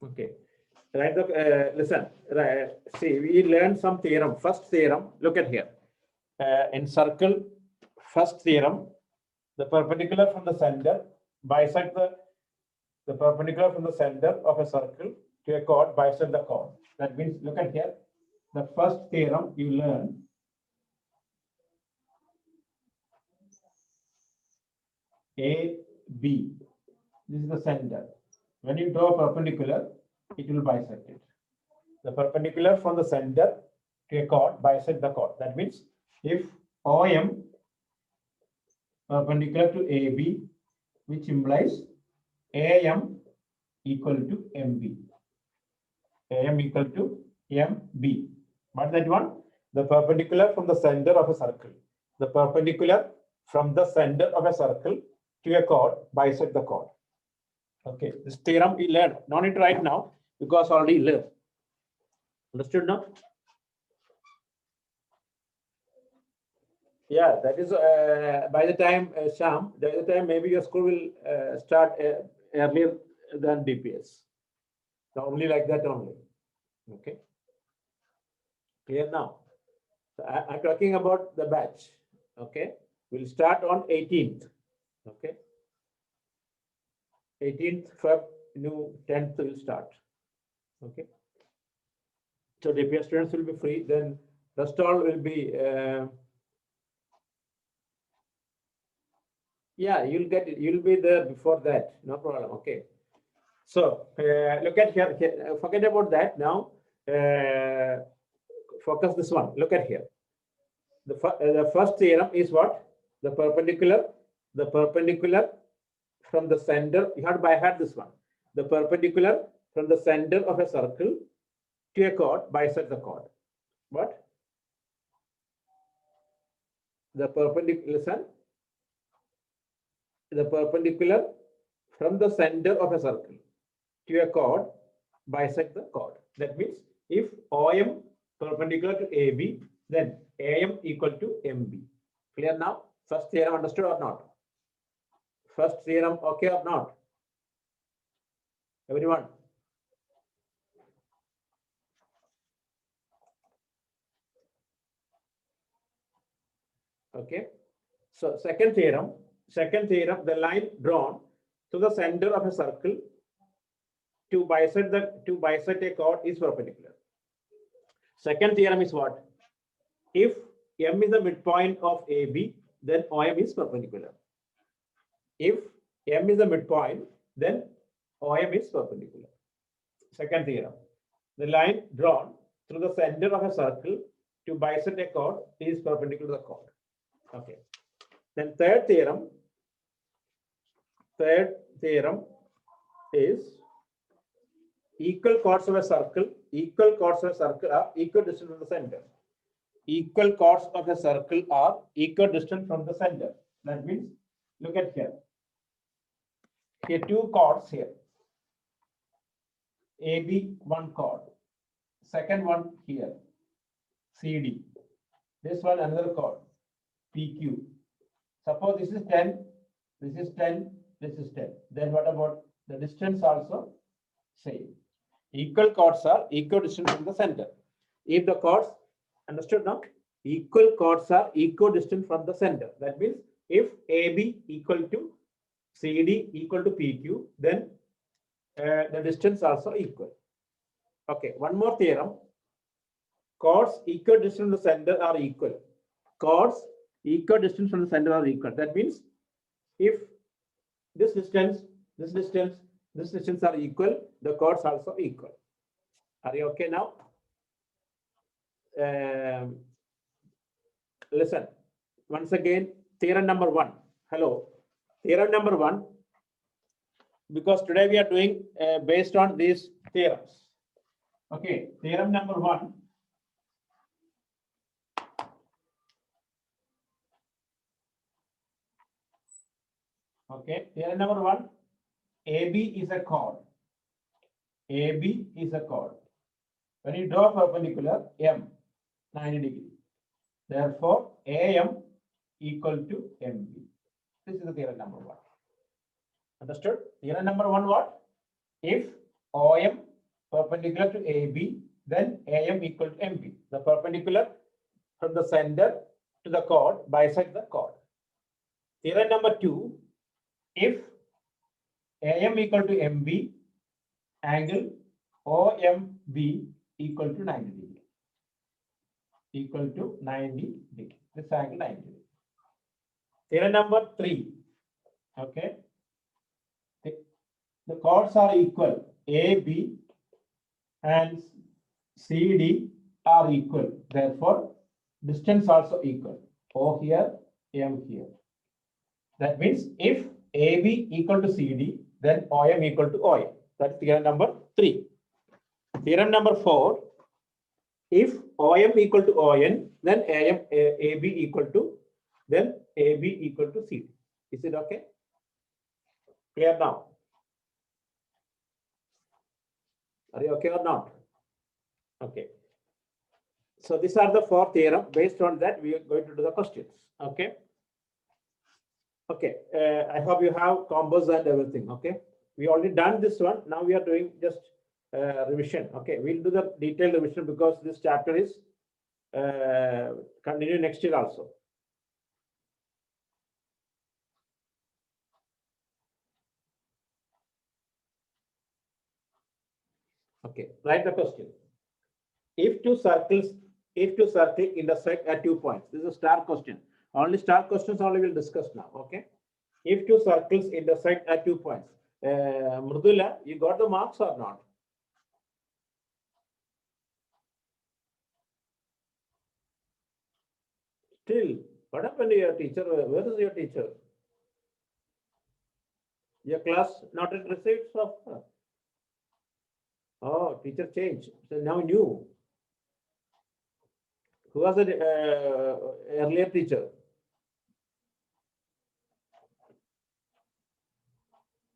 Okay. Right. Listen. Right. See, we learned some theorem. First theorem. Look at here. In circle, first theorem, the perpendicular from the center bisect the perpendicular from the center of a circle to a chord bisect the chord. That means, look at here. The first theorem you learn. A, B. This is the center. When you draw a perpendicular, it will bisect it. The perpendicular from the center to a chord bisect the chord. That means if OM perpendicular to AB, which implies AM equal to MB. AM equal to MB. What that one? The perpendicular from the center of a circle. The perpendicular from the center of a circle to a chord bisect the chord. Okay, this theorem we learned. No need to write now because already learned. Understood now? Yeah, that is by the time Sham, by the time maybe your school will start earlier than DPS. So only like that only. Okay. Clear now? So I'm talking about the batch. Okay. We'll start on 18th. Okay. 18th Feb, new 10th will start. Okay. So DPS students will be free. Then rest all will be. Yeah, you'll get it. You'll be there before that. No problem. Okay. So look at here. Forget about that now. Focus this one. Look at here. The first theorem is what? The perpendicular from the center. You have to by heart this one. The perpendicular from the center of a circle to a chord bisect the chord. What? The perpendicular. Listen. The perpendicular from the center of a circle to a chord bisect the chord. That means if OM perpendicular to AB, then AM equal to MB. Clear now? First theorem understood or not? First theorem okay or not? Everyone? Okay. So second theorem, the line drawn to the center of a circle to bisect a chord is perpendicular. Second theorem is what? If M is the midpoint of AB, then OM is perpendicular. If M is the midpoint, then OM is perpendicular. Second theorem. The line drawn through the center of a circle to bisect a chord is perpendicular to the chord. Okay. Then third theorem is equal chords of a circle are equidistant from the center. Equal chords of a circle are equidistant from the center. That means, look at here. Here two chords here. AB one chord. Second one here. CD. This one another chord. PQ. Suppose this is 10, this is 10, this is 10. Then what about the distance also? Same. Equal chords are equidistant from the center. If the chords, understood now? Equal chords are equidistant from the center. That means if AB equal to CD equal to PQ, then the distance also equal. Okay, one more theorem. Chords equidistant from the center are equal. Chords equidistant from the center are equal. That means if this distance are equal, the chords also equal. Are you okay now? Listen, once again, theorem number 1. Hello. Theorem number 1, because today we are doing based on these theorems. Okay, theorem number 1. Okay, theorem number 1. AB is a chord. AB is a chord. When you draw perpendicular, M 90 degree. Therefore, AM equal to MB. This is the theorem number 1. Understood? Theorem number 1 what? If OM perpendicular to AB, then AM equal to MB. The perpendicular from the center to the chord bisect the chord. Theorem number 2, if AM equal to MB, angle OMB equal to 90 degree. Equal to 90 degree. This angle 90 degree. Theorem number 3. Okay. The chords are equal. AB and CD are equal. Therefore, distance also equal. O here, M here. That means if AB equal to CD, then OM equal to OM. That's theorem number 3. Theorem number 4. If OM equal to ON, then AB equal to, then AB equal to CD. Is it okay? Clear now? Are you okay or not? Okay. So these are the 4 theorems. Based on that, we are going to do the questions. Okay. Okay. I hope you have combos and everything. Okay. We already done this one. Now we are doing just revision. Okay. We'll do the detailed revision because this chapter is continue next year also. Okay. Write the question. If two circles intersect at 2 points, this is a star question. Only star questions only we'll discuss now. Okay. If two circles intersect at 2 points, Mridula, you got the marks or not? Still, what happened to your teacher? Where is your teacher? Your class not at receipts of. Oh, teacher changed. So now new. Who was the earlier teacher?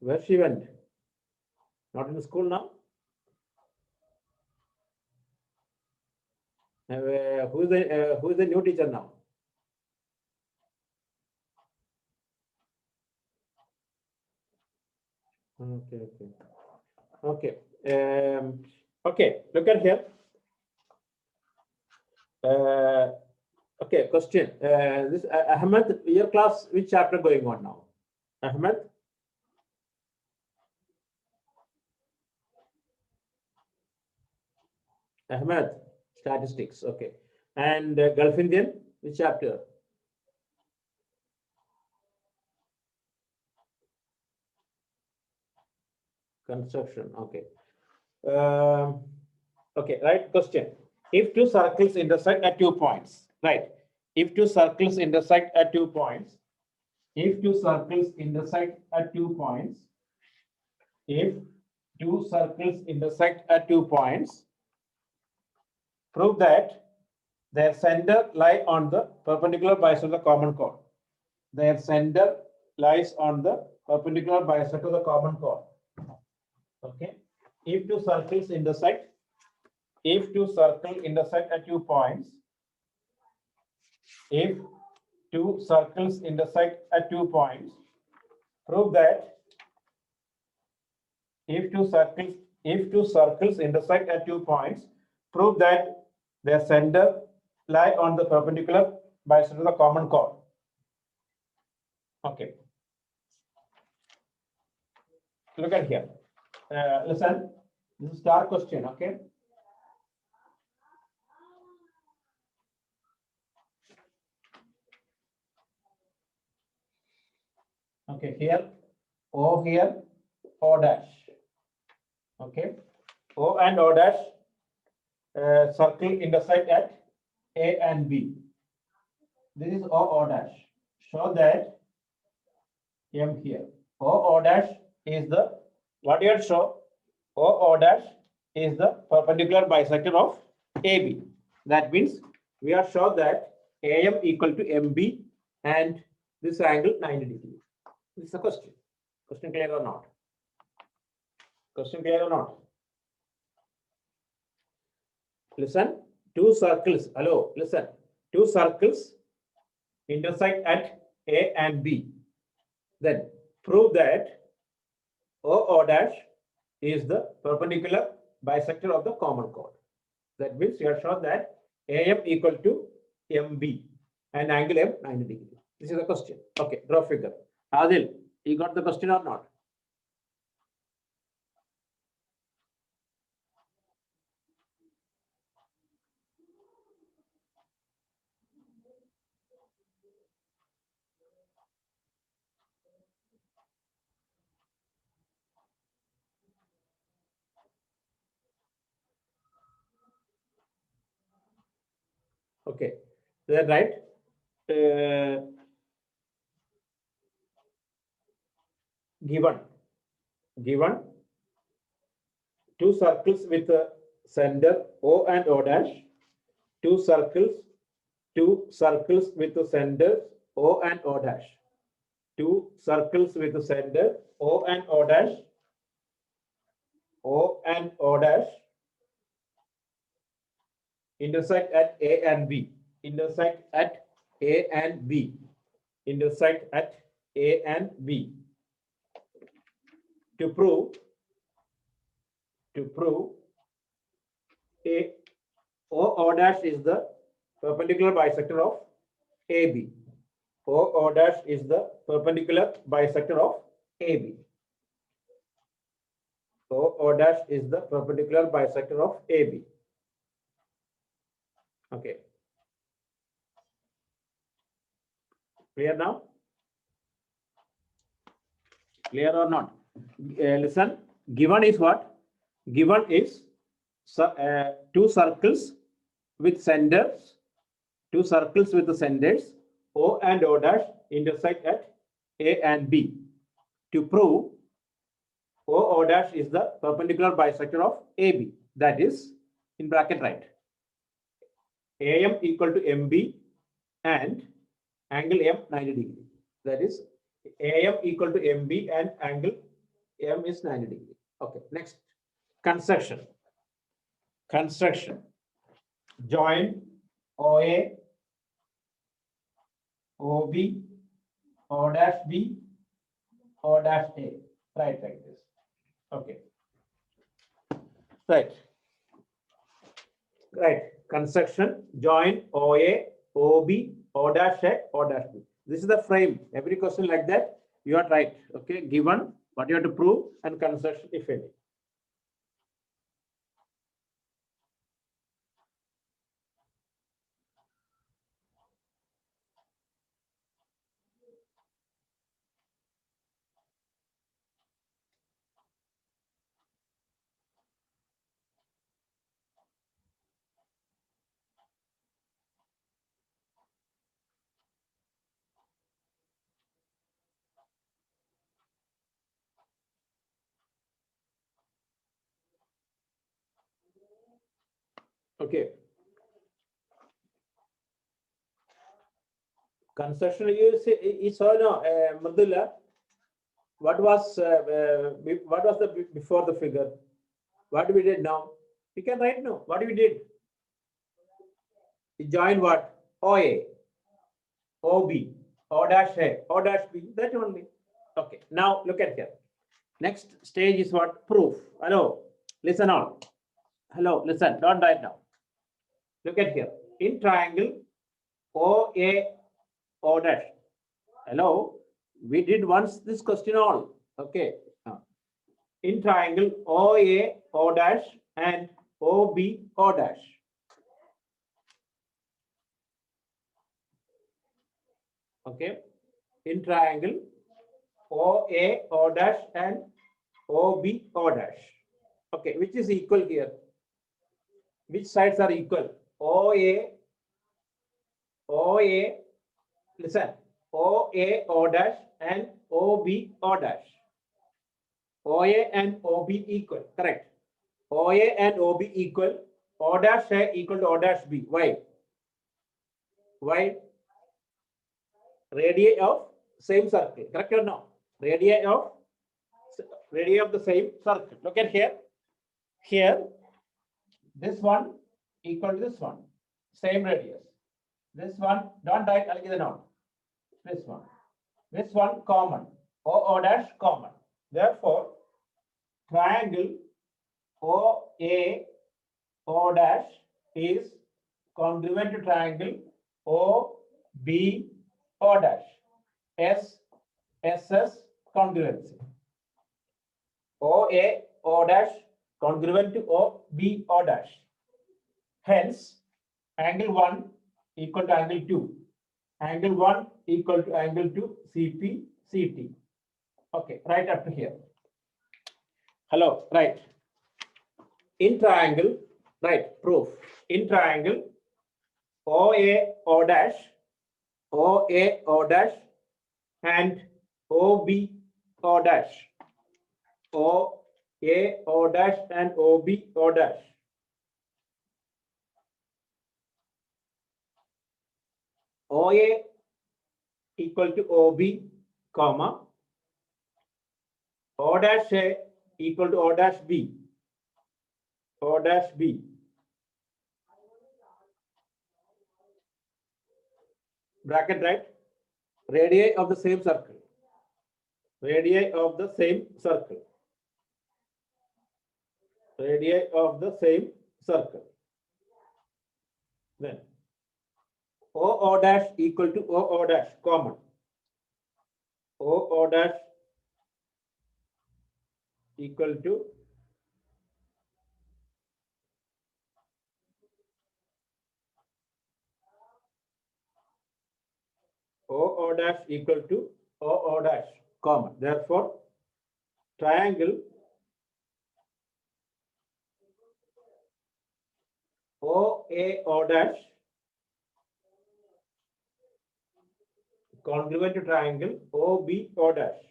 Where she went? Not in school now? Who is the new teacher now? Okay. Okay, look at here. Okay, question. This Ahmed, your class, which chapter going on now? Ahmed? Ahmed, statistics, okay. And Gulf Indian, which chapter? Construction, okay. Okay, right, question. If two circles intersect at 2 points, right? If two circles intersect at 2 points, if two circles intersect at 2 points, if two circles intersect at 2 points, prove that their center lie on the perpendicular bisect of the common chord. Their center lies on the perpendicular bisect of the common chord. Okay. If two circles intersect at 2 points, if two circles intersect at 2 points, prove that if two circles intersect at 2 points, prove that their center lie on the perpendicular bisect of the common chord. Okay. Look at here. Listen, this is star question. Okay. Okay, here, O here, O dash. Okay, O and O dash circle intersect at A and B. This is O dash. Show that M here. O dash is the, what you have show? O dash is the perpendicular bisector of AB. That means we are sure that AM equal to MB and this angle 90 degrees. This is a question. Question clear or not? Question clear or not? Listen, two circles. Hello, listen. Two circles intersect at A and B. Then prove that O dash is the perpendicular bisector of the common chord. That means you have shown that AM equal to MB and angle M 90 degree. This is the question. Okay, draw figure. Adil, you got the question or not? Okay, then right. Given two circles with a center O and O dash, two circles with the center O and O dash, two circles with the center O and O dash, intersect at A and B, intersect at A and B, intersect at A and B. To prove A O dash is the perpendicular bisector of AB. O dash is the perpendicular bisector of AB. O dash is the perpendicular bisector of AB. Okay. Clear now? Clear or not? Listen, given is what? Given is two circles with centers, two circles with the centers O and O dash intersect at A and B. To prove O dash is the perpendicular bisector of AB, that is in bracket right. AM equal to MB and angle M 90 degree. That is AM equal to MB and angle M is 90 degree. Okay, next. Construction. Join OA, OB, O dash B, O dash A. Right like this. Okay. Right. Construction, join OA, OB, O dash A, O dash B. This is the frame. Every question like that, you are right. Okay, given what you have to prove and construction, if any. Okay. Construction, you saw no, Mridula. What was the before the figure? What we did now? You can write now. What we did? You join what? OA, OB, O dash A, O dash B. That only. Okay. Now look at here. Next stage is what? Proof. Hello. Listen on. Hello. Listen. Don't write now. Look at here. In triangle OA, O dash. Hello. We did once this question all. Okay. In triangle OA, O dash and OB, O dash. Okay. In triangle OA, O dash and OB, O dash. Okay. Which is equal here? Which sides are equal? OA, listen. OA, O dash and OB, O dash. OA and OB equal, correct. OA and OB equal, O dash A equal to O dash B. Why? Why? Radii of same circle, correct or no? Radii of the same circle. Look at here. Here, this one equal to this one, same radius. This one, don't write, I'll give the note. This one common, O dash common. Therefore, triangle OA, OA O dash is congruent to triangle OB O dash. SS congruency. OA O dash congruent to OB O dash. Hence, angle 1 equal to angle 2. Angle 1 equal to angle 2 CP CT. Okay, right up to here. Hello, right. In triangle, right, proof. In triangle, OA O dash and OB O dash. OA O dash and OB O dash. OA equal to OB, comma, O dash A equal to O dash B. O dash B. Bracket, right? Radii of the same circle. Radii of the same circle. Radii of the same circle. Then OO dash equal to OO dash, common. OO dash equal to OO dash equal to OO dash, common. Therefore, triangle OAO dash congruent to triangle OBO dash.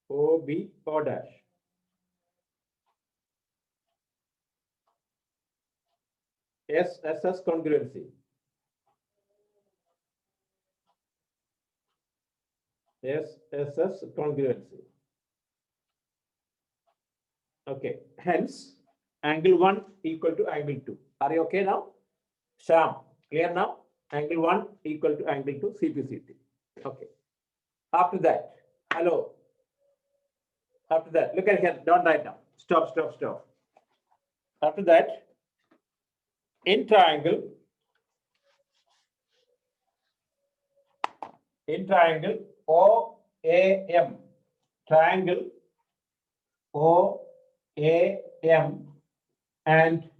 OBO dash. SSS congruency. SSS congruency. Okay. Hence, angle 1 equal to angle 2. Are you okay now? Sham, clear now? Angle 1 equal to angle 2 CPCT. Okay. After that, hello. After that, look at here. Don't write down. Stop. After that, in triangle OAM, triangle OAM and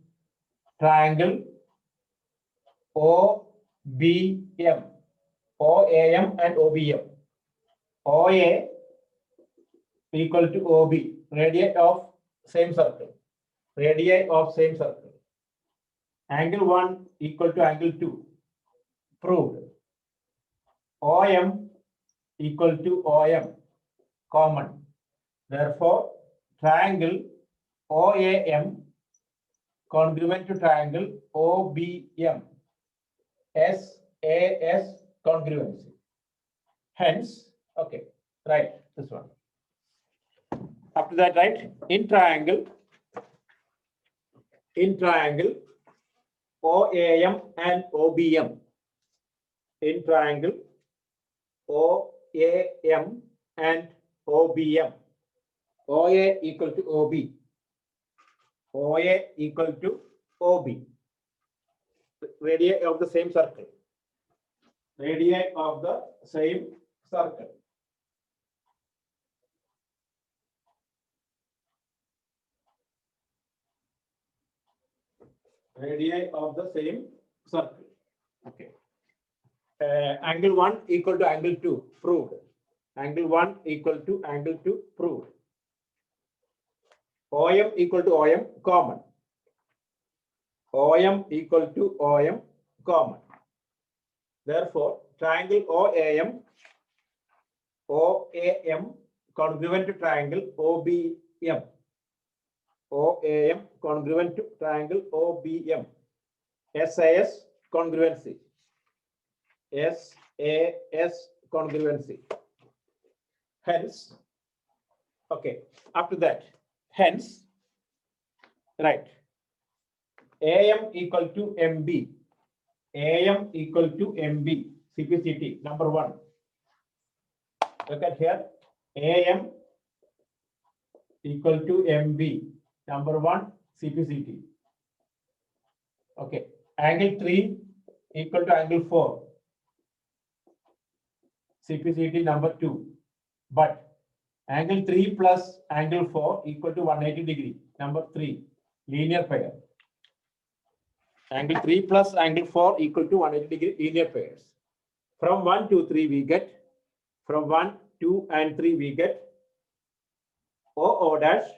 triangle OBM, OAM and OBM. OA equal to OB, radii of same circle. Radii of same circle. Angle 1 equal to angle 2. Proved. OM equal to OM, common. Therefore, triangle OAM congruent to triangle OBM. SAS congruency. Hence, okay, right, this one. After that, right, in triangle OAM and OBM. In triangle OAM and OBM. OA equal to OB. OA equal to OB. Radii of the same circle. Radii of the same circle. Radii of the same circle. Okay. Angle 1 equal to angle 2, proved. Angle 1 equal to angle 2, proved. OM equal to OM, common. OM equal to OM, common. Therefore, triangle OAM congruent to triangle OBM. OAM congruent to triangle OBM. SAS congruency. SAS congruency. Hence, okay, after that, hence, right, AM equal to MB. AM equal to MB. CPCT, number 1. Look at here. AM equal to MB. number 1 CPCT. Okay, angle 3 equal to angle 4, CPCT number 2. But angle 3 plus angle 4 equal to 180 degree, number 3, linear pair. Angle 3 plus angle 4 equal to 180 degree linear pairs. From 1 to 3 we get, from 1, 2 and 3 we get OO dash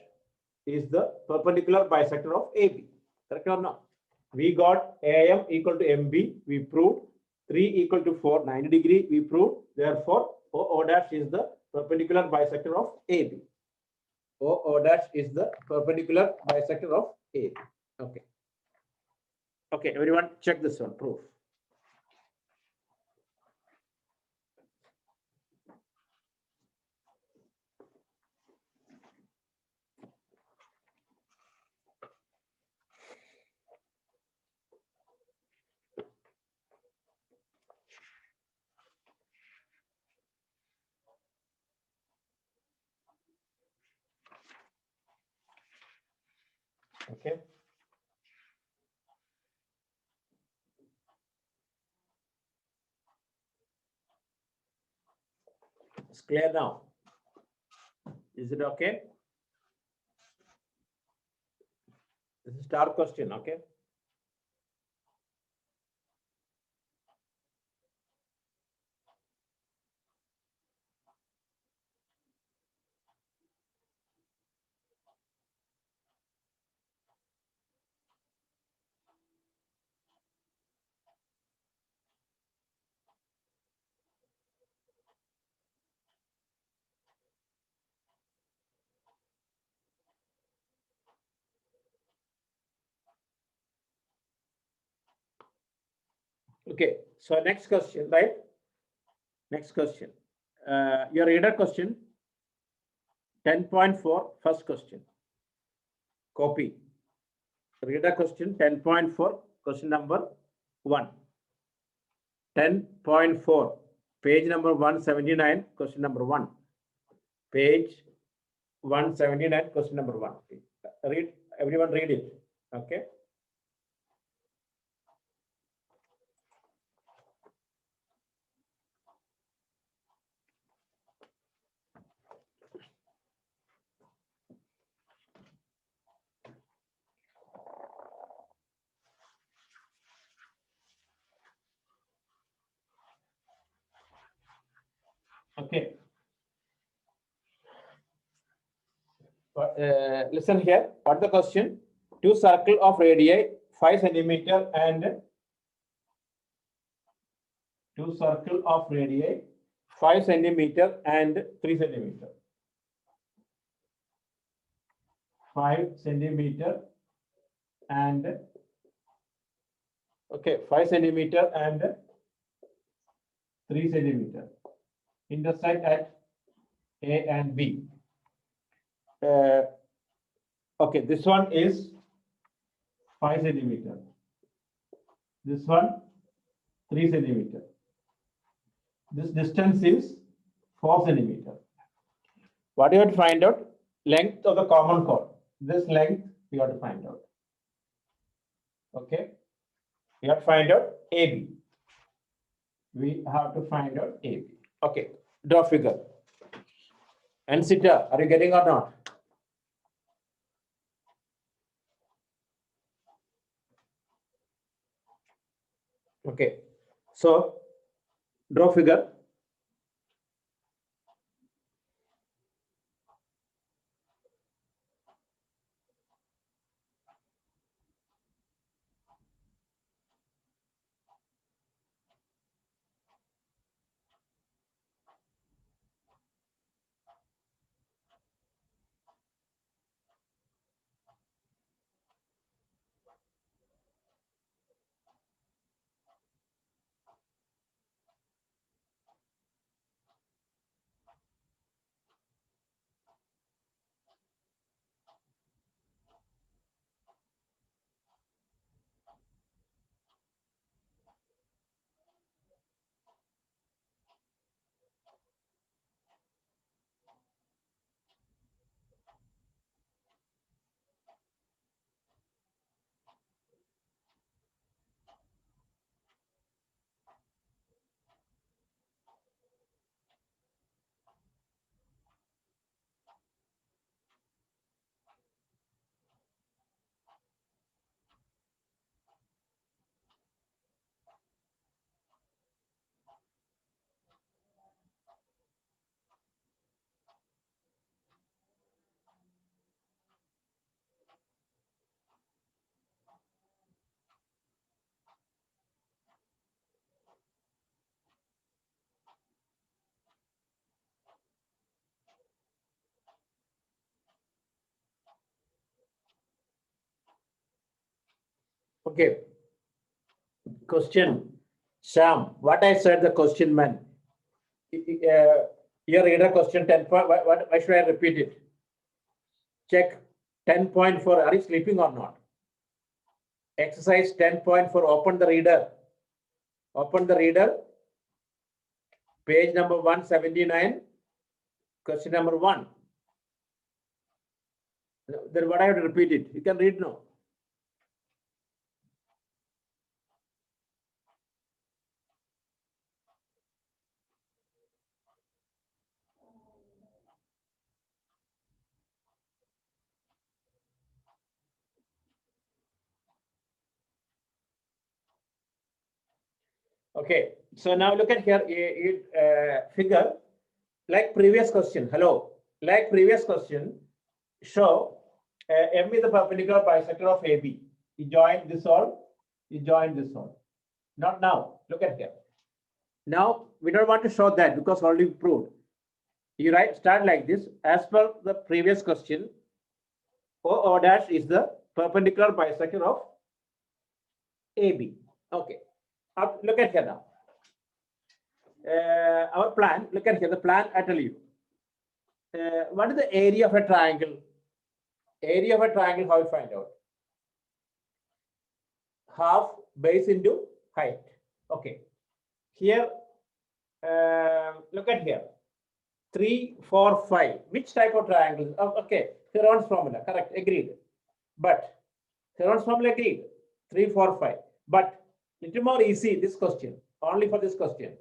is the perpendicular bisector of AB. Correct or not? We got AM equal to MB, we proved 3 equal to 4, 90 degree, we proved. Therefore, OO dash is the perpendicular bisector of AB. OO dash is the perpendicular bisector of AB. Okay. Okay, everyone check this one, proof. Okay. It's clear now. Is it okay? This is star question, okay? Okay, so next question, right? Next question. Your reader question, 10.4, first question. Copy. Reader question 10.4, question number 1. 10.4, page number 179, question number 1. Page 179, question number 1. Read, everyone read it. Okay. Okay. Listen here. What the question? Two circle of radii 5 centimeter and two circle of radii 5 centimeter and 3 centimeter. 5 centimeter and okay, 5 centimeter and 3 centimeter intersect at A and B. Okay, this one is 5 centimeter. This one 3 centimeter. This distance is 4 centimeter. What do you have to find out? Length of the common chord. This length you have to find out. Okay. You have to find out AB. We have to find out AB. Okay. Draw figure. Ansita, are you getting or not? Okay. So draw figure. Okay. Question. Sam, what I said the question meant. Here read a question 10 point. Why should I repeat it? Check 10.4. Are you sleeping or not? Exercise 10.4. Open the reader. Open the reader. Page number 179. Question number 1. Then what I have to repeat it? You can read now. Okay, so now look at here, figure, like previous question, hello, like previous question, show M is the perpendicular bisector of AB. You join this all, you join this all. Not now, look at here. Now, we don't want to show that because already proved. You start like this, as per the previous question, O dash is the perpendicular bisector of AB. Okay. Look at here now. Our plan, look at here, the plan I tell you. What is the area of a triangle? Area of a triangle, how you find out? Half base into height. Okay. Here, look at here. 3, 4, 5. Which type of triangle? Oh, okay. Heron's formula, correct, agreed. But Heron's formula agreed. 3, 4, 5. But little more easy this question, only for this question.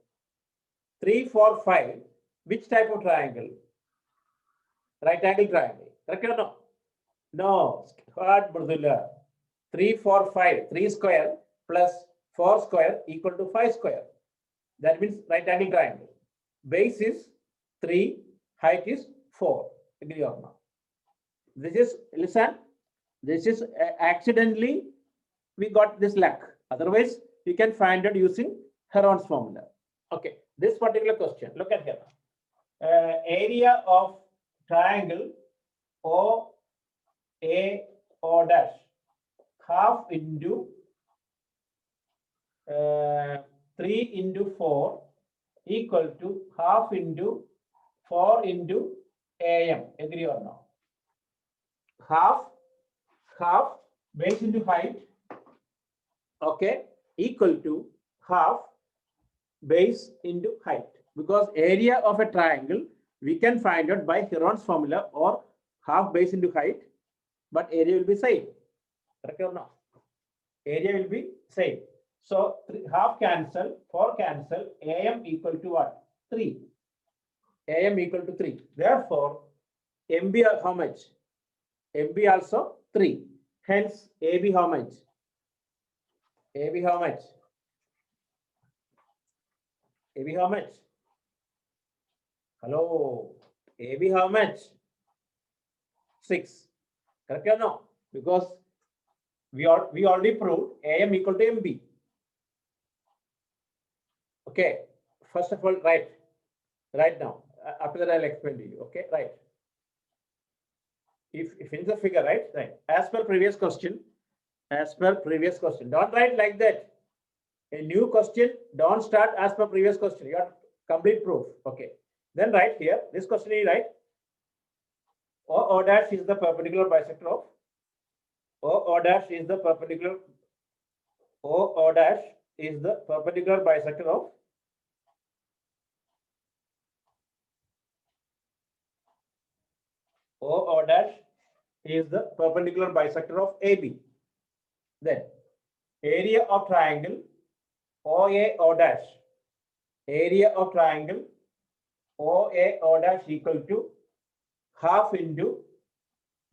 3, 4, 5. Which type of triangle? Right angle triangle. Correct or no? No. Hard Murdula. 3, 4, 5. 3 square plus 4 square equal to 5 square. That means right angle triangle. Base is 3, height is 4. Agree or not? This is, listen, this is accidentally we got this luck. Otherwise, you can find it using Heron's formula. Okay, this particular question, look at here. Area of triangle O A O dash, half into 3 into 4 equal to half into 4 into AM. Agree or no? Half base into height, okay, equal to half base into height. Because area of a triangle we can find out by Heron's formula or half base into height, but area will be same. Correct or no? Area will be same. So half cancel, 4 cancel, AM equal to what? 3. AM equal to 3. Therefore, MB how much? MB also 3. Hence, AB how much? AB how much? AB how much? Hello. AB how much? 6. Correct or no? Because we already proved AM equal to MB. Okay. First of all, right now. After that, I'll explain to you. Okay, right. If finish the figure, right? As per previous question, don't write like that. A new question, don't start as per previous question. You have complete proof. Okay. Then write here, this question is right. O dash is the perpendicular bisector of O dash is the perpendicular O dash is the perpendicular bisector of O dash is the perpendicular bisector of AB. Then area of triangle OA O dash. Area of triangle OA O dash equal to half into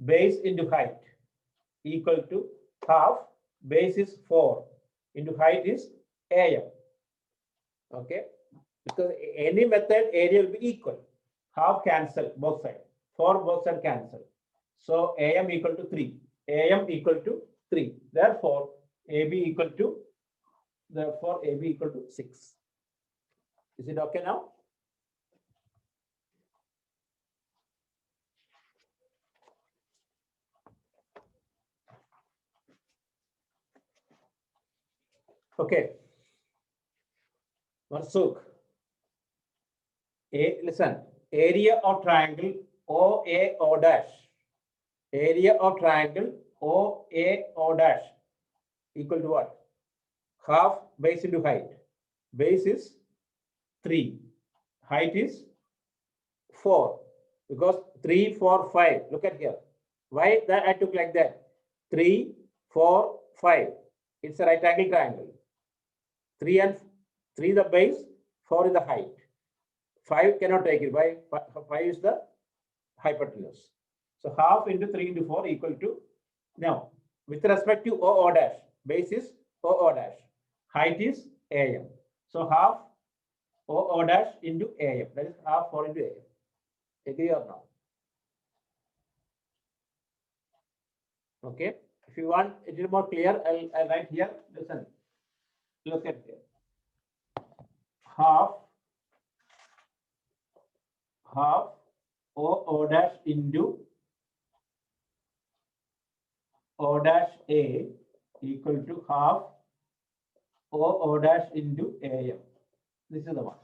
base into height equal to half. Base is 4 into height is AM. Okay, because any method area will be equal. Half cancel both sides. 4 both sides cancel. So AM equal to 3. AM equal to 3. Therefore, AB equal to 6. Is it okay now? Okay, Marsuk. Listen, area of triangle OAO dash. Area of triangle OAO dash equal to what? Half base into height. Base is 3. Height is 4. Because 3, 4, 5. Look at here. Why that I took like that? 3, 4, 5. It's a right angle triangle. 3 and 3 the base, 4 is the height. 5 cannot take it. Why? 5 is the hypotenuse. So half into 3 into 4 equal to, now with respect to OO dash, base is OO dash, height is AM. So half OO dash into AM, that is half 4 into AM. Agree or not? Okay. If you want it is more clear, I'll write here. Listen. Look at here. Half O dash into O dash A equal to half O dash into AM. This is the one.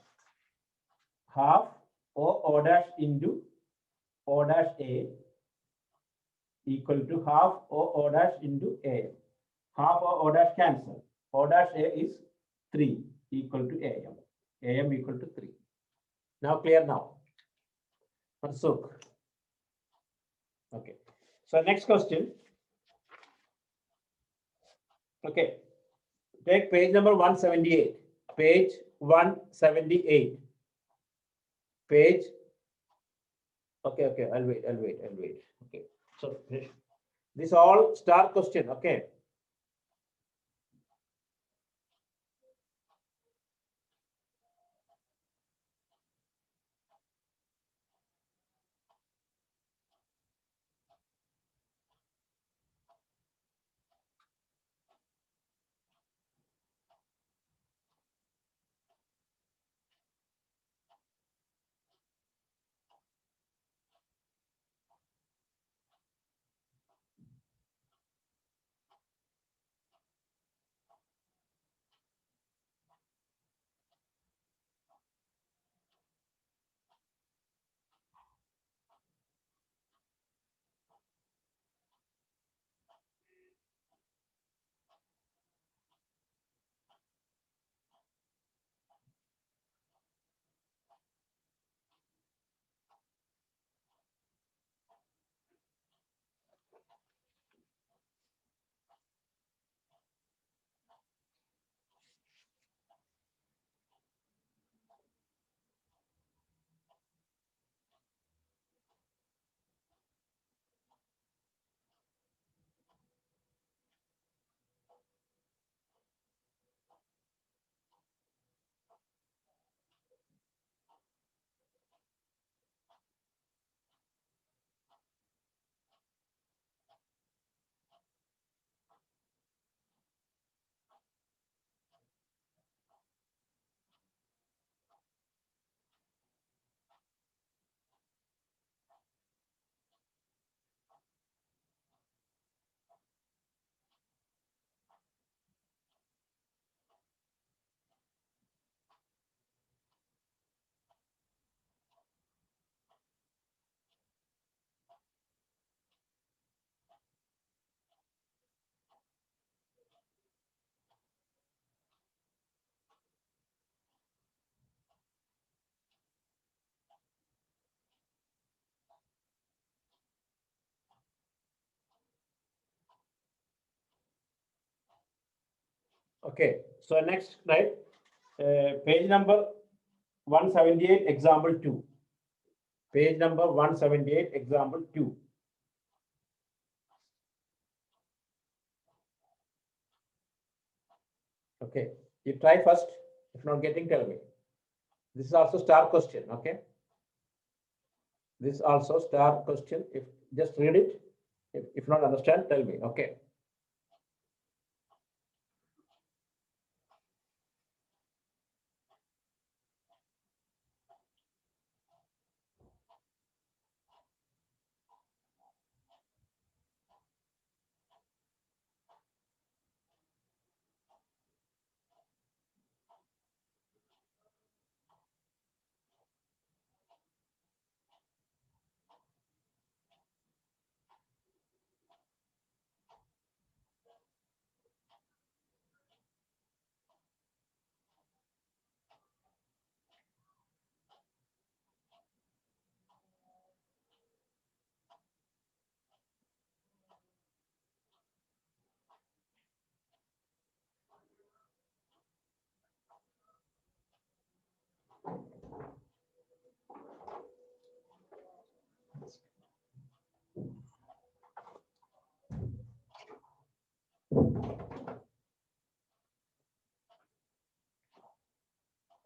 Half O dash into O dash A equal to half O dash into AM. Half O dash cancel. O dash A is 3 equal to AM. AM equal to 3. Now clear now. Mansukh. Okay. So next question. Okay. Take page number 178. Page 178. Page. Okay. I'll wait. Okay. So this all star question. Okay. Okay. So next, right? Page number 178, example 2. Page number 178, example 2. Okay. You try first. If not getting, tell me. This is also star question. Okay. This is also star question. If just read it. If not understand, tell me. Okay.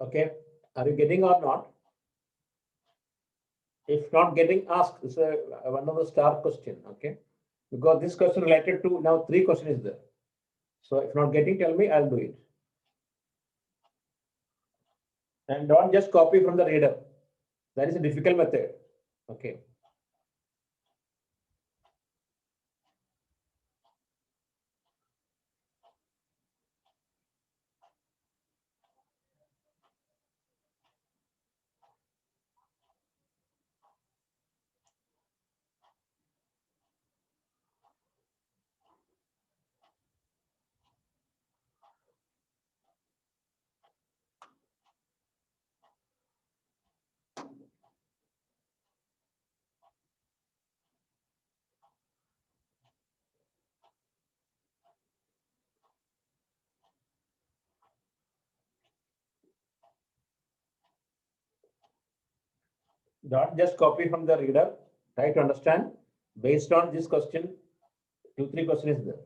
Okay, are you getting or not? If not getting, ask. It's one of the star question. Okay, because this question related to now three question is there. So if not getting, tell me, I'll do it. And don't just copy from the reader. That is a difficult method. Okay. Don't just copy from the reader. Try to understand. Based on this question, two, three question is there.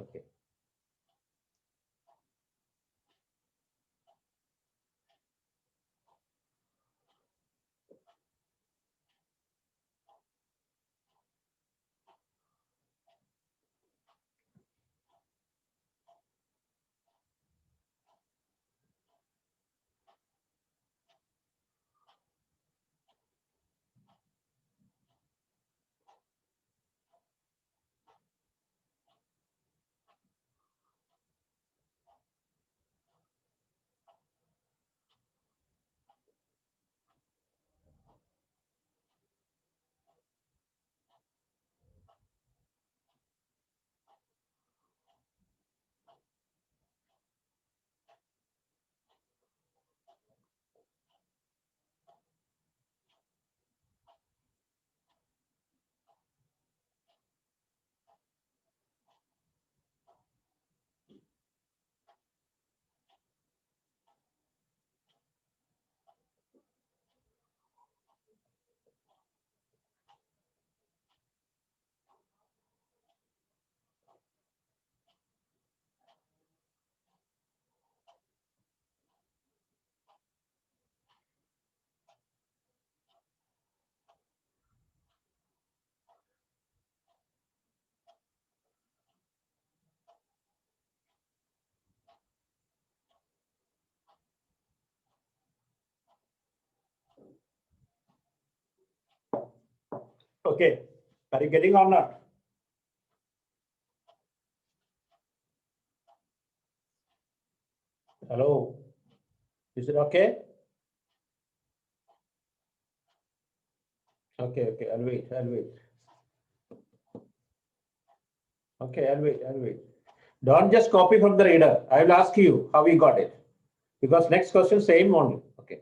Okay. Okay. Are you getting or not? Hello. Is it okay? Okay, okay. I'll wait. I'll wait. Okay, I'll wait. I'll wait. Don't just copy from the reader. I will ask you how you got it. Because next question, same only. Okay.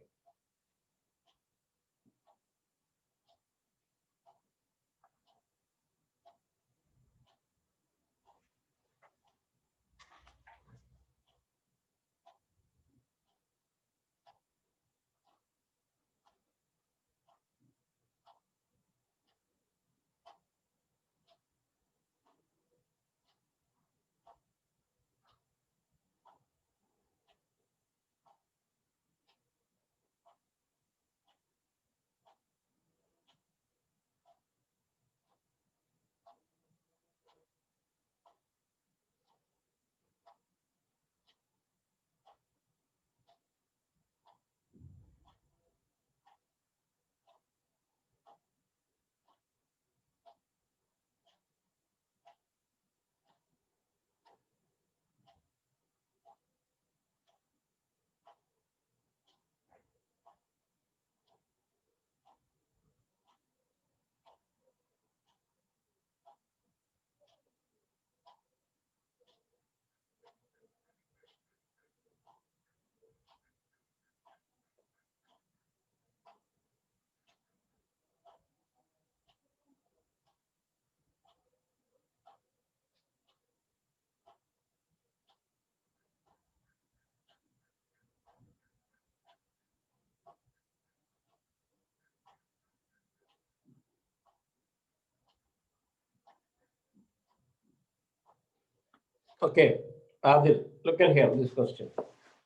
Okay, Adil, look at here, this question.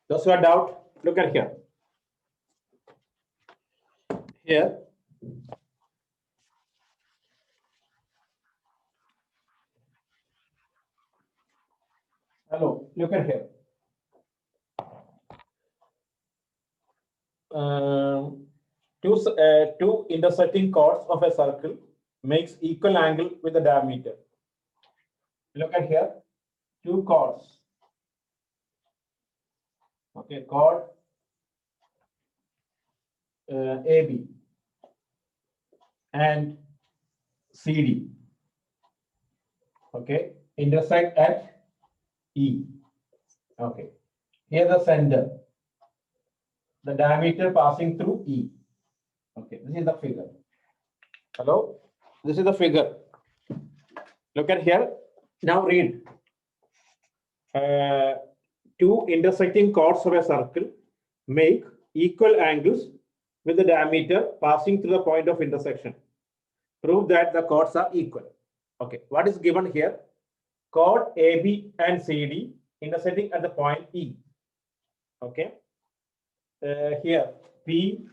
Those who are doubt, look at here. Here, hello, look at here. Two intersecting chords of a circle makes equal angle with the diameter. Look at here, two chords. Okay, chord AB and CD. Okay, intersect at E. Okay, here the center, the diameter passing through E. Okay, this is the figure. Hello, this is the figure. Look at here. Now read. Two intersecting chords of a circle make equal angles with the diameter passing through the point of intersection. Prove that the chords are equal. Okay, what is given here? Chord AB and CD intersecting at the point E. Okay, here PQ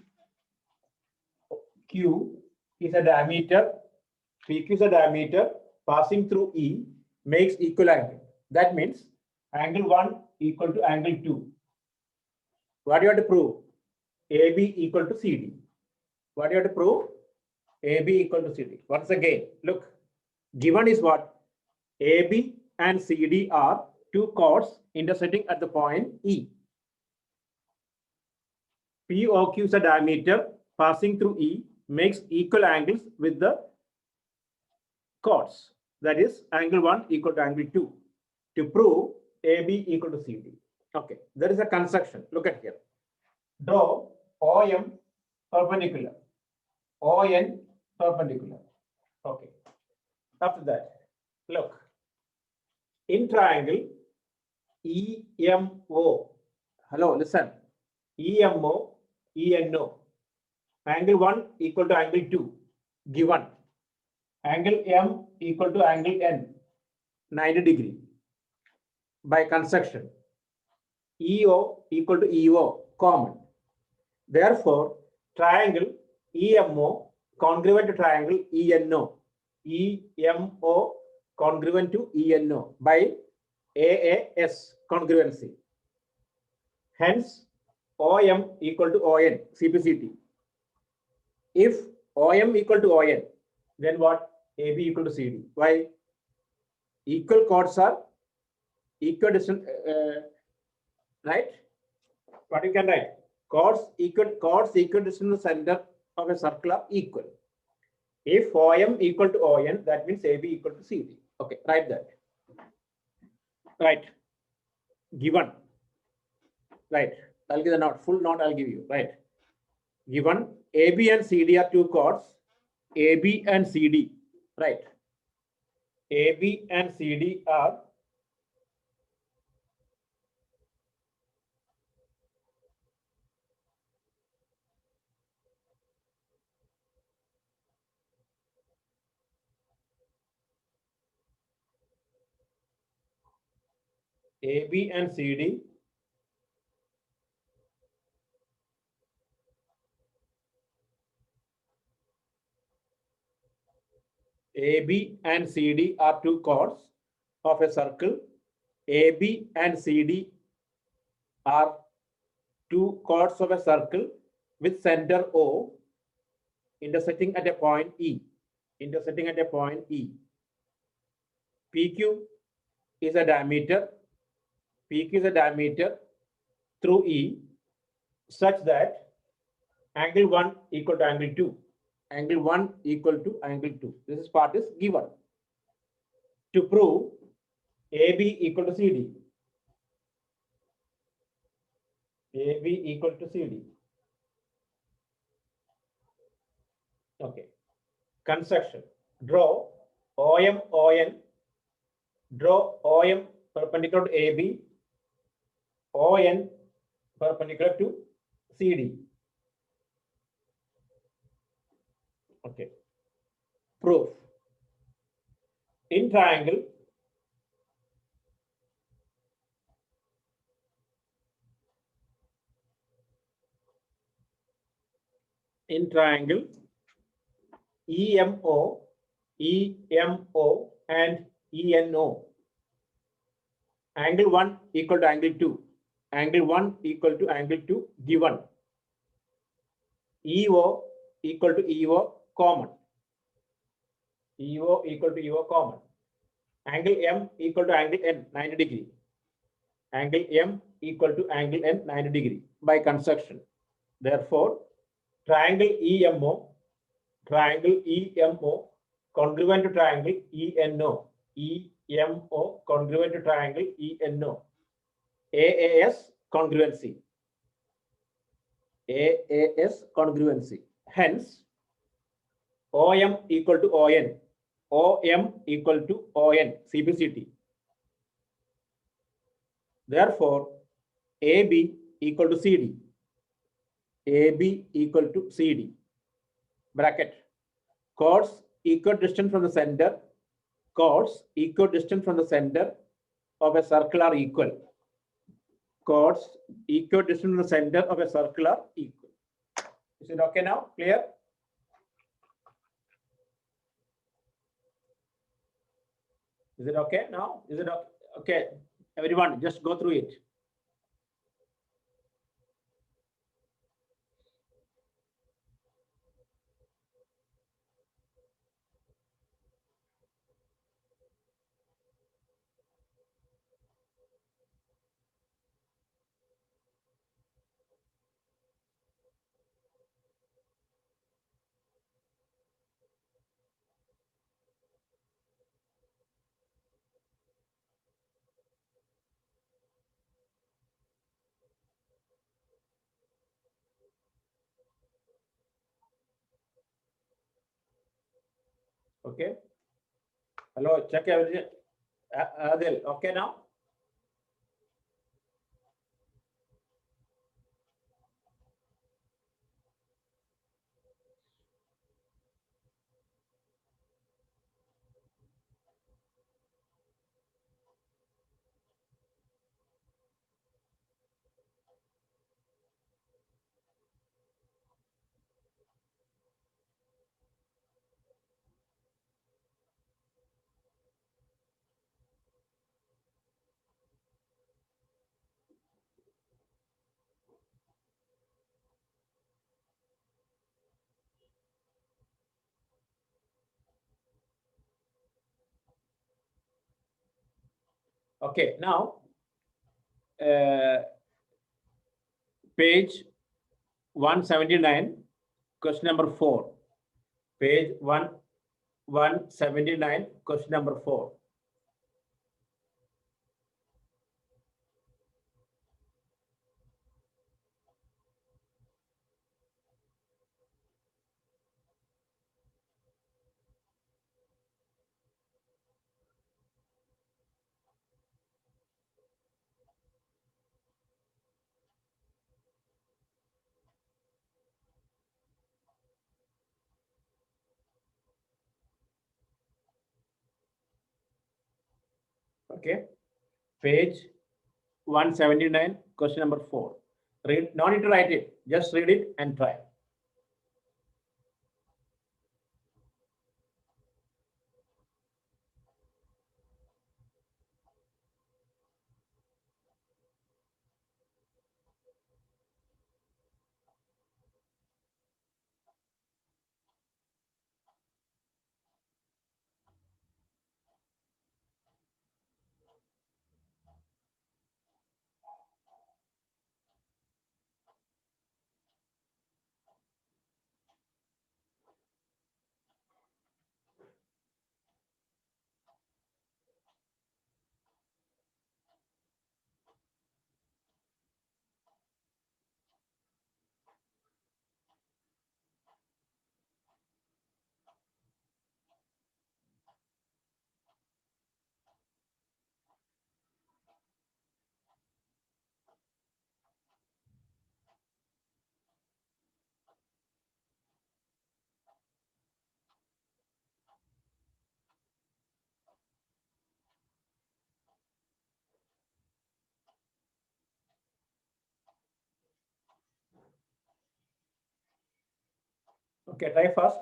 is a diameter, PQ is a diameter passing through E makes equal angle. That means angle 1 equal to angle 2. What do you have to prove? AB equal to CD. What do you have to prove? AB equal to CD. Once again, look, given is what? AB and CD are two chords intersecting at the point E. POQ is a diameter passing through E makes equal angles with the chords. That is angle 1 equal to angle 2. To prove AB equal to CD. Okay, there is a construction. Look at here. Draw OM perpendicular. ON perpendicular. Okay. After that, look. In triangle EMO. Hello, listen. EMO, ENO. Angle 1 equal to angle 2. Given. Angle M equal to angle N. 90 degree. By construction. EO equal to EO. Common. Therefore, triangle EMO congruent to triangle ENO. EMO congruent to ENO by AAS congruency. Hence, OM equal to ON, CPCT. If OM equal to ON, then what? AB equal to CD. Why? Equal chords are equal distance, right? What you can write? Chords equal distance to the center of a circle are equal. If OM equal to ON, that means AB equal to CD. Okay, write that. Right. Given. Right. I'll give the note. Full note I'll give you. Right. Given AB and CD are two chords. AB and CD. Right. AB and CD are AB and CD AB and CD are two chords of a circle. AB and CD are two chords of a circle with center O intersecting at a point E. Intersecting at a point E. PQ is a diameter. PQ is a diameter through E such that angle 1 equal to angle 2. Angle 1 equal to angle 2. This part is given. To prove AB equal to CD. AB equal to CD. Okay. Construction. Draw OM ON. Draw OM perpendicular to AB. ON perpendicular to CD. Okay. Proof. In triangle in triangle EMO, EMO and ENO. Angle 1 equal to angle 2. Angle 1 equal to angle 2 given. EO equal to EO common. EO equal to EO common. Angle M equal to angle N 90 degree. Angle M equal to angle N 90 degree by construction. Therefore, triangle EMO congruent to triangle ENO. EMO congruent to triangle ENO. AAS congruency. AAS congruency. Hence, OM equal to ON. OM equal to ON. CPCT. Therefore, AB equal to CD. AB equal to CD. Bracket. Chords equidistant from the center. Chords equidistant from the center of a circle are equal. Chords equidistant from the center of a circle are equal. Is it okay now? Clear? Is it okay now? Is it okay? Okay, everyone, just go through it. Okay. Hello, check everything. Adil, okay now? Okay, now page 179, question number 4. Page 179, question number 4. Okay, page 179, question number 4. Read, no need to write it, just read it and try. Okay, try first.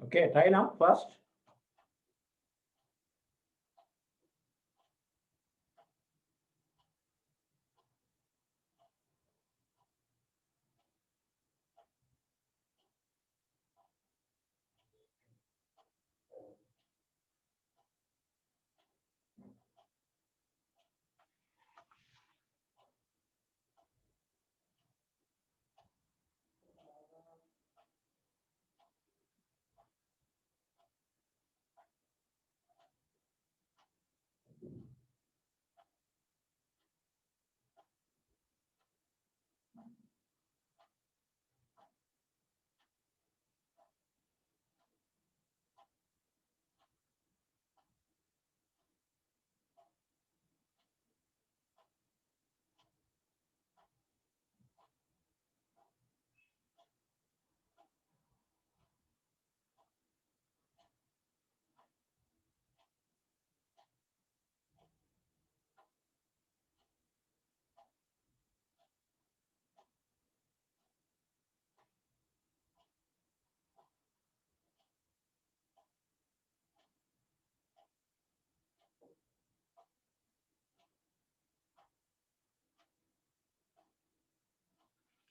Okay, try now first.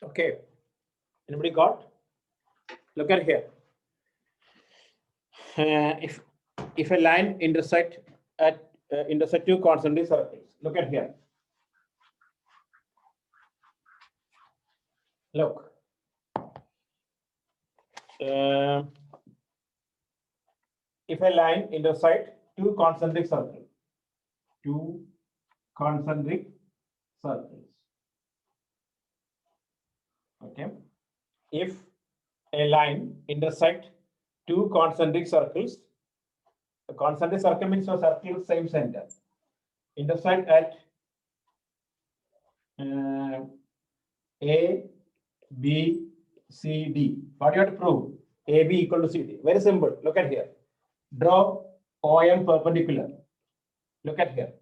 Okay, anybody got? Look at here. If a line intersect two concentric circles, look at here. Look. If a line intersect two concentric circles, okay. If a line intersect two concentric circles, a concentric circle means a circle same center, intersect at A, B, C, D. What do you have to prove? AB equal to CD. Very simple. Look at here. Draw OM perpendicular. Look at here.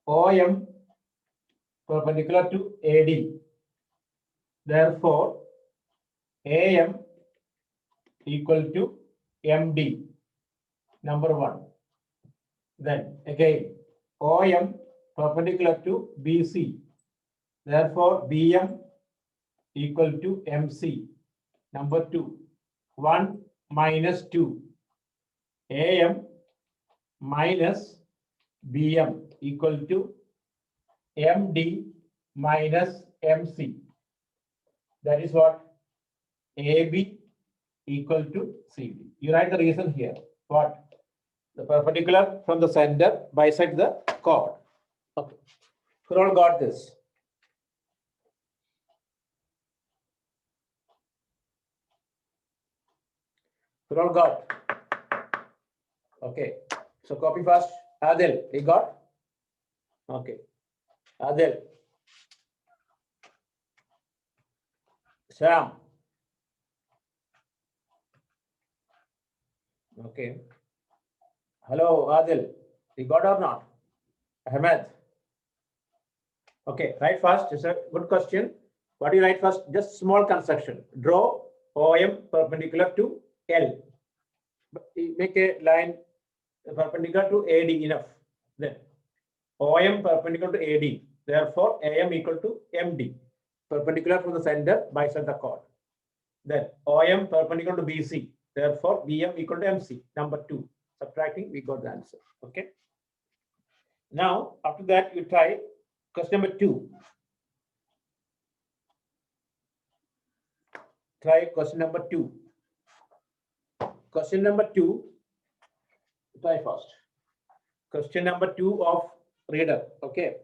OM perpendicular to AD. Therefore, AM equal to MD. Number one. Then again, OM perpendicular to BC. Therefore, BM equal to MC. Number two. 1 minus 2. AM minus BM equal to MD minus MC. That is what? AB equal to CD. You write the reason here. What? The perpendicular from the center bisect the chord. Okay. You all got this. You all got. Okay. So copy fast. Adil, you got? Okay. Adil. Sam. Okay. Hello, Adil. You got or not? Ahmed. Okay, write first. It's a good question. What do you write first? Just small construction. Draw OM perpendicular to L. Make a line perpendicular to AD enough. Then OM perpendicular to AD. Therefore, AM equal to MD. perpendicular from the center, bisect the chord. Then OM perpendicular to BC. Therefore, BM equal to MC. Number 2. Subtracting, we got the answer. Okay. Now, after that, you try question number 2. Try question number 2. Question number 2. Try first. Question number 2 of reader. Okay.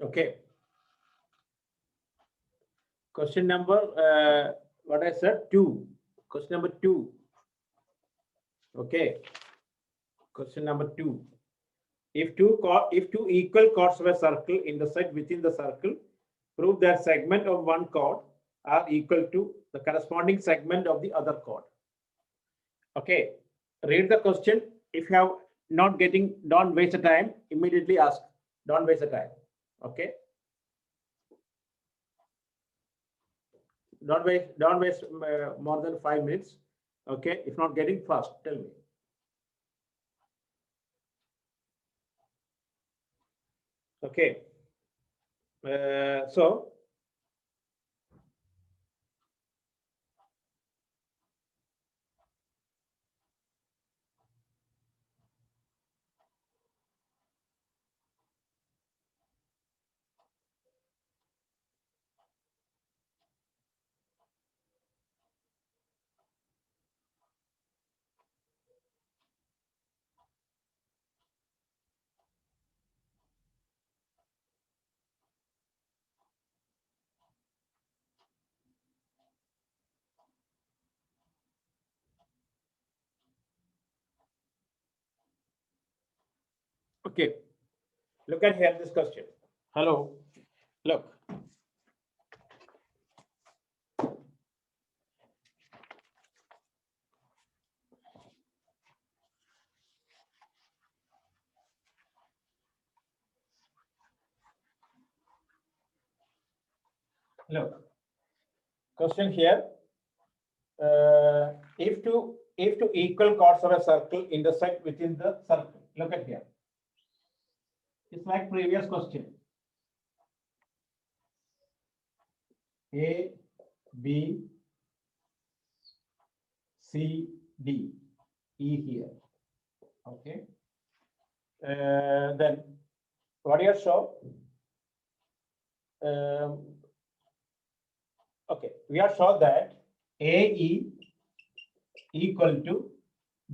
Okay. Question number, what I said, 2. Question number 2. Okay. Question number 2. If two equal chords of a circle intersect within the circle, prove that segment of one chord are equal to the corresponding segment of the other chord. Okay. Read the question. If you have not getting, don't waste the time. Immediately ask. Don't waste the time. Okay. Don't waste more than 5 minutes. Okay. If not getting, fast, tell me. Okay. So Okay, look at here this question. Hello, look. Look, question here. If two equal chords of a circle intersect within the circle, look at here. It's like previous question. A, B, C, D, E here. Okay. Then what do you show? Okay, we are sure that AE equal to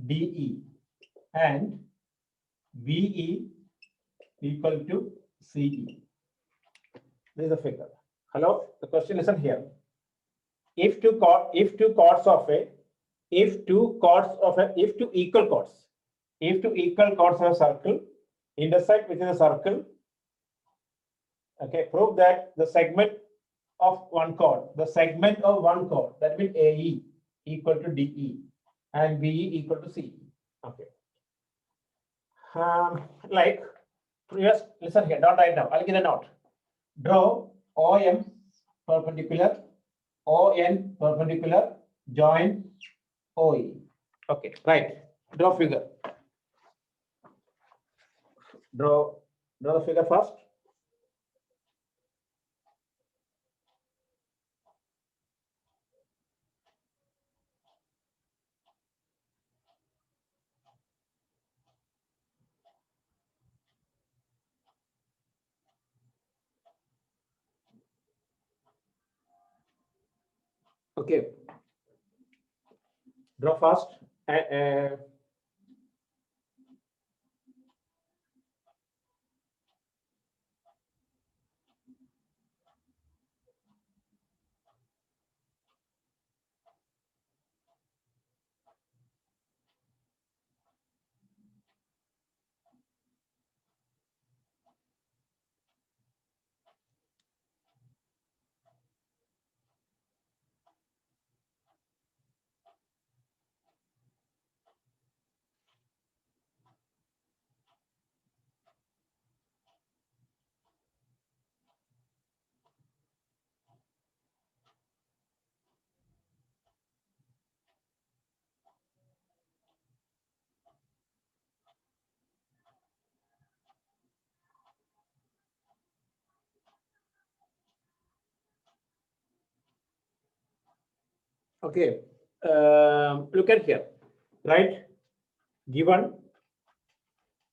DE and BE equal to CE. This is the figure. Hello, the question isn't here. If two equal chords of a circle intersect within a circle, okay, prove that the segment of one chord, that means AE equal to DE and BE equal to CE. Okay. Like previous, listen here, don't write now. I'll give a note. Draw OM perpendicular, ON perpendicular, join OE. Okay, right. Draw figure. Draw the figure first. Okay. Draw fast. Okay, look at here, right? Given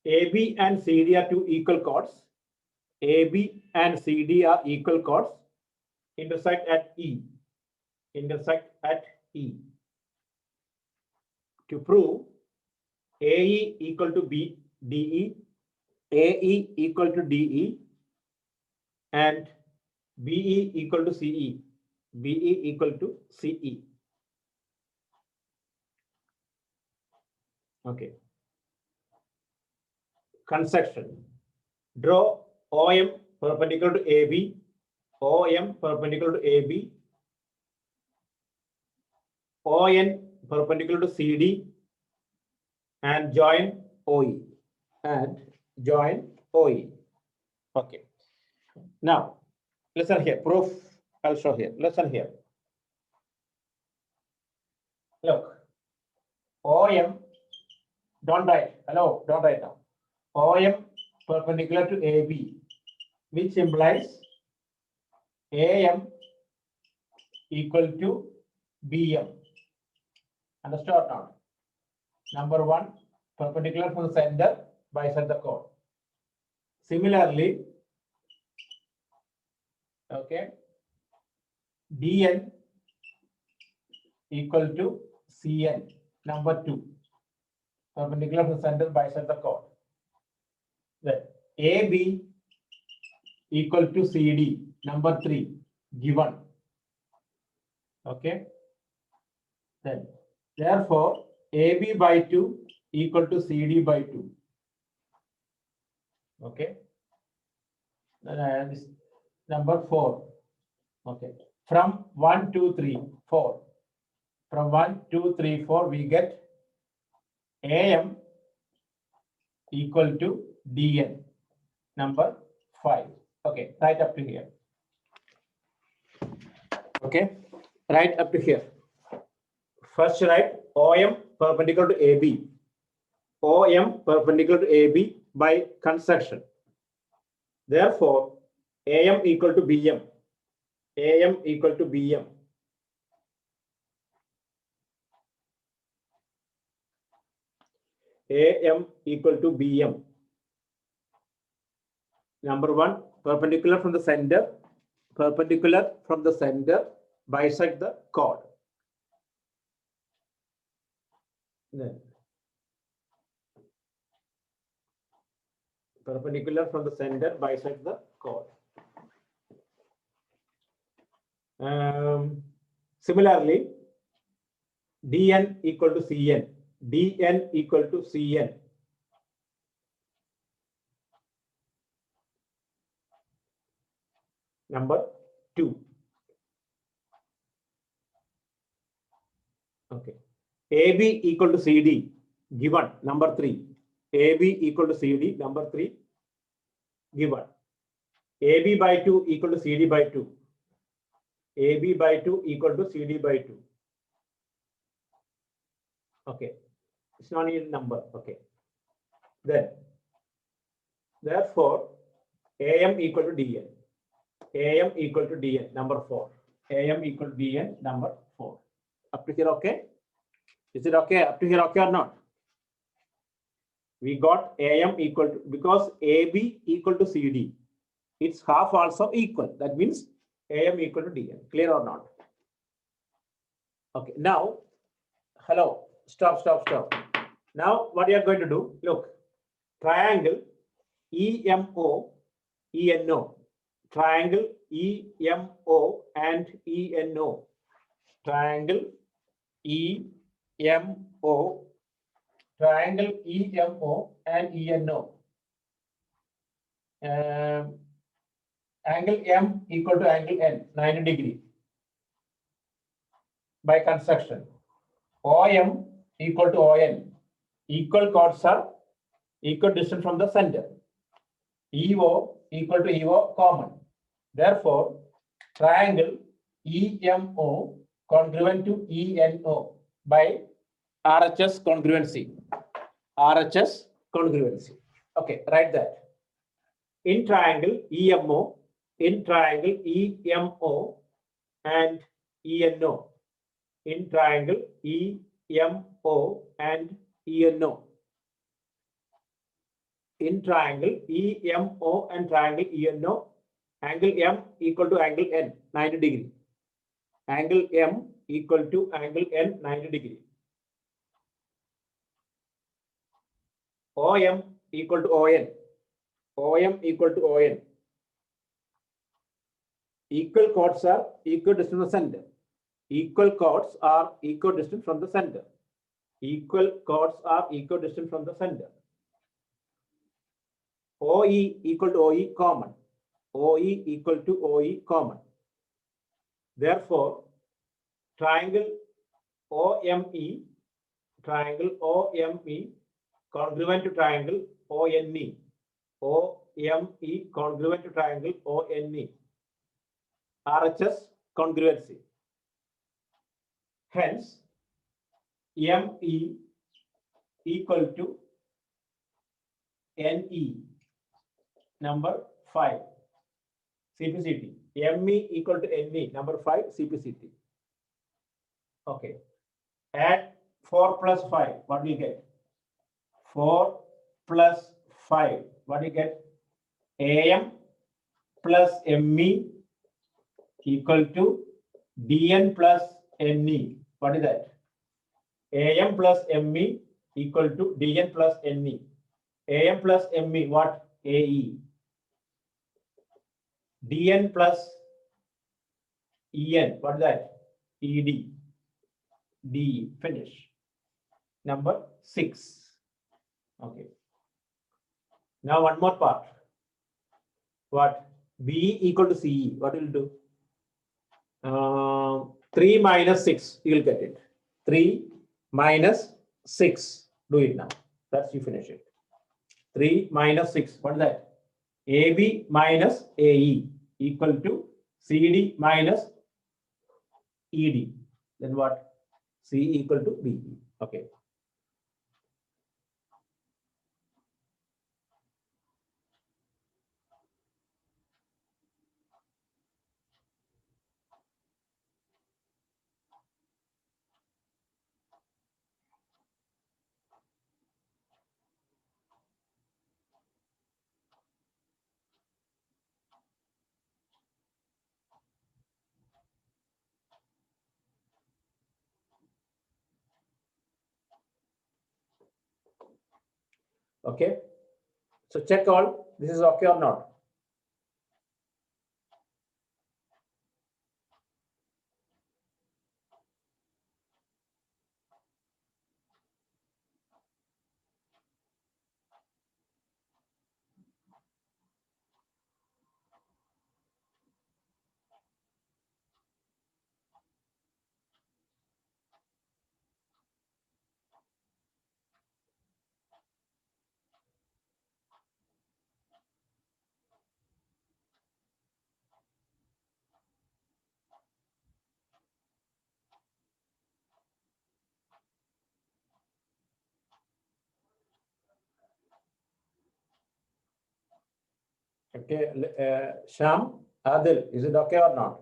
AB and CD are two equal chords. AB and CD are equal chords. Intersect at E. To prove AE equal to DE, AE equal to DE, and BE equal to CE, BE equal to CE. Okay. Construction. Draw OM perpendicular to AB, OM perpendicular to AB, ON perpendicular to CD, and join OE. Okay. Now, listen here. Proof I'll show here. Listen here. Look. OM. Don't write. Hello. Don't write now. OM perpendicular to AB, which implies AM equal to BM. Understood or not? Number one, perpendicular from the center, bisect the chord. Similarly, okay, DN equal to CN. Number two, perpendicular from the center, bisect the chord. Then AB equal to CD. Number three, given. Okay. Then, therefore, AB by 2 equal to CD by 2. Okay. This number 4. Okay. From 1, 2, 3, 4. From 1, 2, 3, 4, we get AM equal to DN. Number 5. Okay. Right up to here. Okay. Right up to here. First write OM perpendicular to AB. OM perpendicular to AB by construction. Therefore, AM equal to BM. AM equal to BM. AM equal to BM. Number 1, perpendicular from the center. Perpendicular from the center, bisect the chord. Then, perpendicular from the center, bisect the chord. Similarly, DN equal to CN. DN equal to CN. Number 2. Okay. AB equal to CD. Given. Number 3. AB equal to CD. Number 3. Given. AB by 2 equal to CD by 2. AB by 2 equal to CD by 2. Okay. It's not in number. Okay. Then, therefore, AM equal to DN. AM equal to DN. Number 4. AM equal to DN. Number 4. Up to here, okay? Is it okay? Up to here, okay or not? We got AM equal to, because AB equal to CD. Its half also equal. That means AM equal to DN. Clear or not? Okay. Now, hello. Stop. Now, what you are going to do? Look. Triangle EMO, ENO. Triangle EMO and ENO. Triangle EMO. Triangle EMO and ENO. Angle M equal to angle N, 90 degree. By construction. OM equal to ON. Equal chords are equal distance from the center. EO equal to EO common. Therefore, triangle EMO congruent to ENO by RHS congruency. RHS congruency. Okay, write that. In triangle EMO, in triangle EMO and ENO. In triangle EMO and ENO. In triangle EMO and triangle ENO, angle M equal to angle N, 90 degree. Angle M equal to angle N, 90 degree. OM equal to ON. OM equal to ON. Equal chords are equal distance from the center. Equal chords are equal distance from the center. Equal chords are equal distance from the center. OE equal to OE common. OE equal to OE common. Therefore, triangle OME, triangle OME congruent to triangle ONE. OME congruent to triangle ONE. RHS congruency. Hence, ME equal to NE. Number 5. CPCT. ME equal to NE. Number 5. CPCT. Okay. Add 4 plus 5. What do you get? 4 plus 5. What do you get? AM plus ME equal to DN plus NE. What is that? AM plus ME equal to DN plus NE. AM plus ME, what? AE. DN plus EN, what is that? ED. DE, finish. Number 6. Okay. Now one more part. what? B equal to CE. What will you do? 3 minus 6. You will get it. 3 minus 6. Do it now. That's you finish it. 3 minus 6. What is that? AB minus AE equal to CD minus ED. Then what? C equal to BE. Okay. Okay. So check all. This is okay or not? Okay. Sham, Adil, is it okay or not?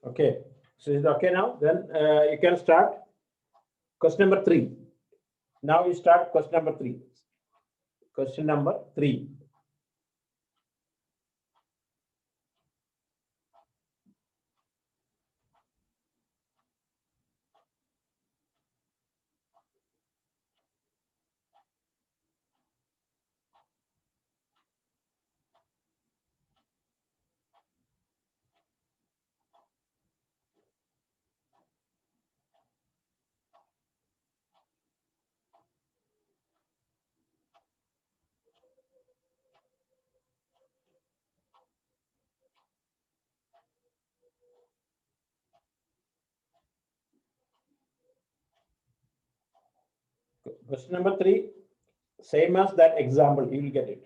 Okay. So is it okay now? Then you can start question number 3. Now you start question number 3. Question number 3. Question number 3, same as that example, you will get it.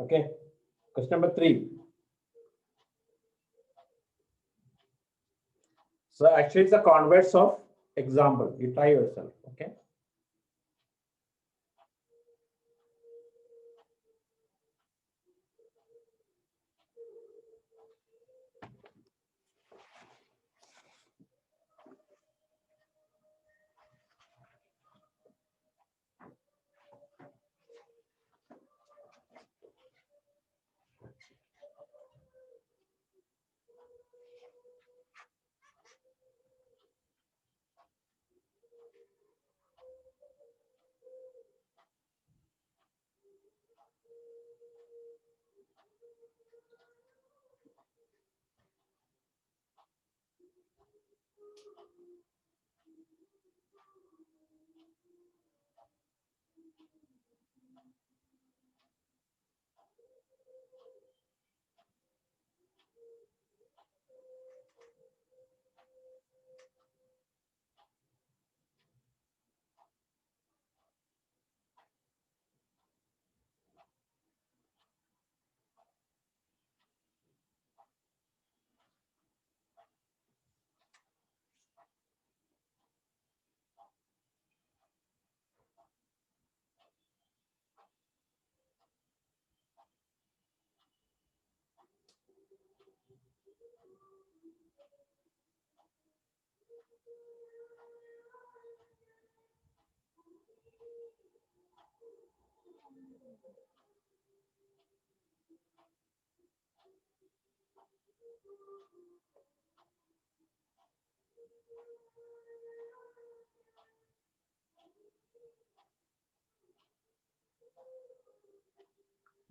Okay. Question number 3. So actually it's a converse of example. You try yourself. Okay.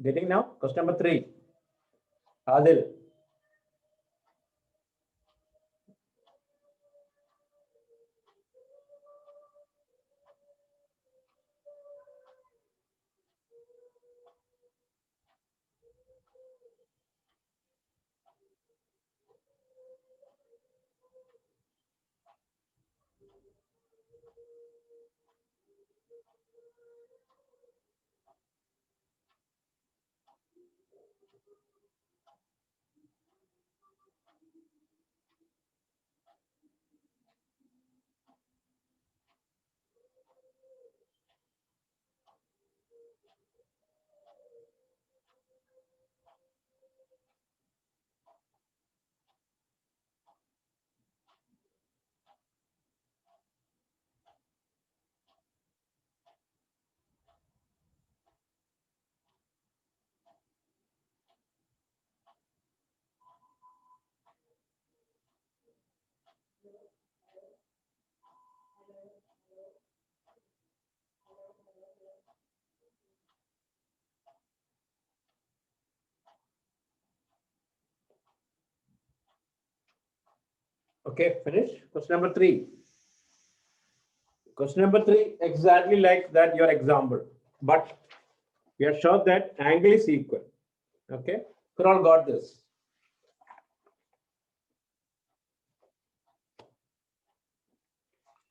Getting now? Question number 3. Adil. Okay, finish. Question number 3. Question number 3, exactly like that your example, but we are sure that angle is equal. Okay, you all got this.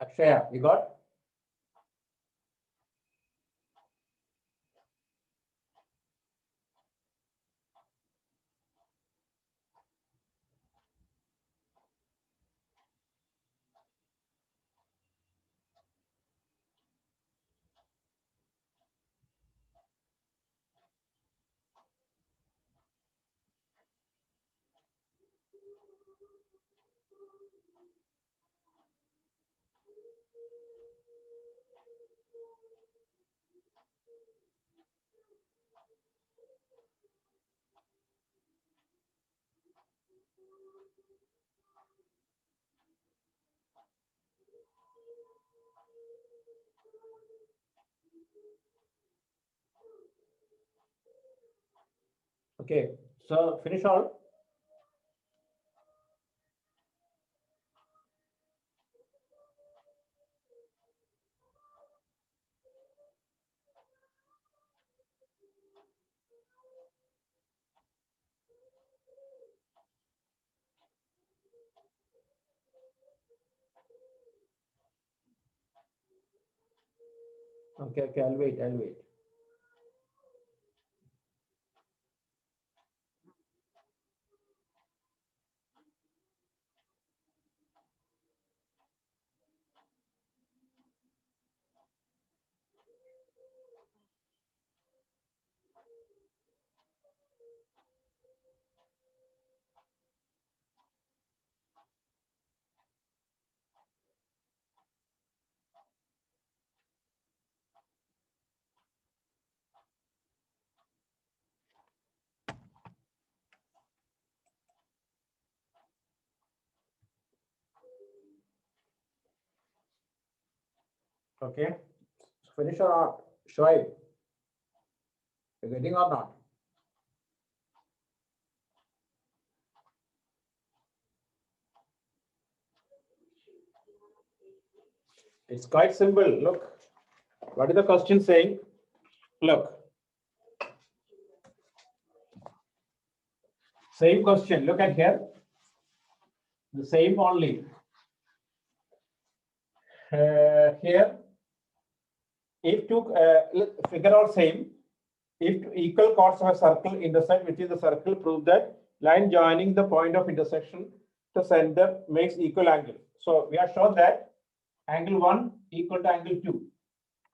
Akshaya, you got? Okay, so finish all. Okay, okay, I'll wait, I'll wait. Okay, finish or not? Shoaib, you getting or not? It's quite simple. Look, what is the question saying? Look, same question. Look at here. The same only. Here, if two figure are same, if two equal chords of a circle intersect within the circle, prove that line joining the point of intersection to center makes equal angle. So we have shown that angle 1 equal to angle 2.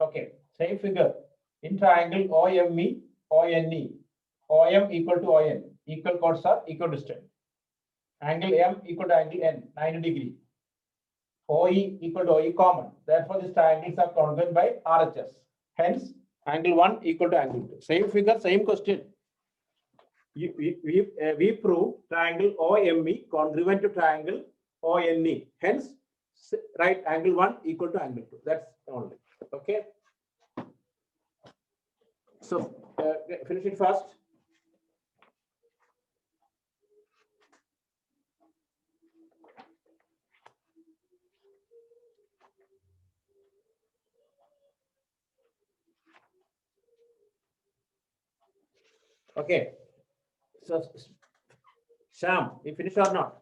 Okay, same figure. In triangle OME, ONE, OM equal to ON, equal chords are equidistant. Angle M equal to angle N, 90 degree. OE equal to OE common. Therefore, these triangles are congruent by RHS. Hence, angle 1 equal to angle 2. Same figure, same question. We prove triangle OME congruent to triangle ONE. Hence, right angle 1 equal to angle 2. That's only. Okay. So, finish it first. Okay. So, Sham, you finish or not?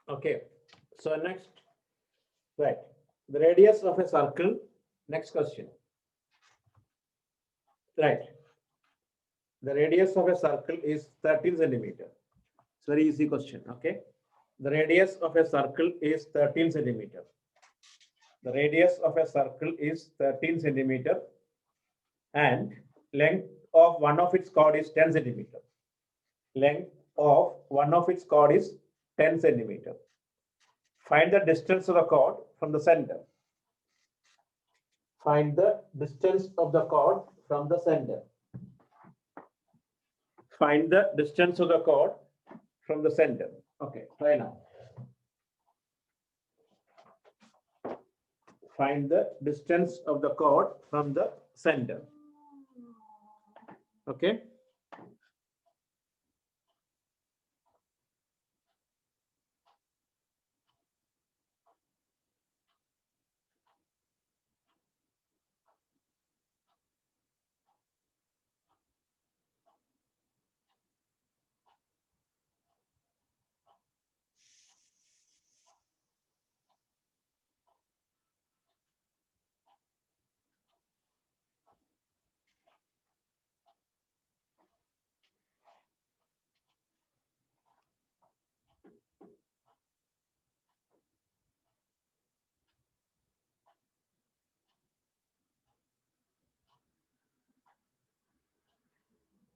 Okay. So next, right. The radius of a circle. Next question. Right. The radius of a circle is 13 centimeter. It's very easy question. Okay. The radius of a circle is 13 centimeter. The radius of a circle is 13 centimeter and length of one of its chord is 10 centimeter. Length of one of its chord is 10 centimeter. Find the distance of the chord from the center. Find the distance of the chord from the center. Find the distance of the chord from the center. Okay, try now. Find the distance of the chord from the center. Okay.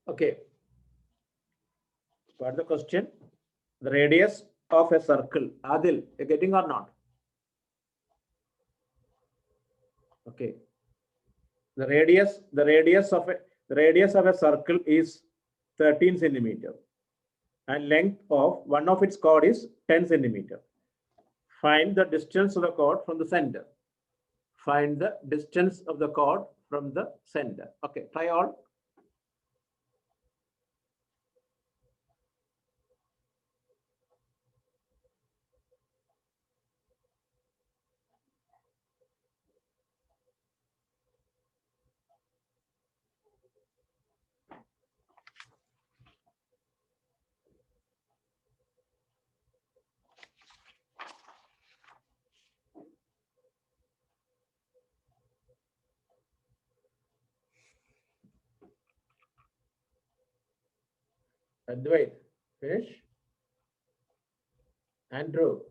Okay. What's the question? The radius of a circle. Adil, you getting or not? Okay. The radius of a circle is 13 centimeter and length of one of its chord is 10 centimeter. Find the distance of the chord from the center. Find the distance of the chord from the center. Okay, try all. Advait, finish. Andrew,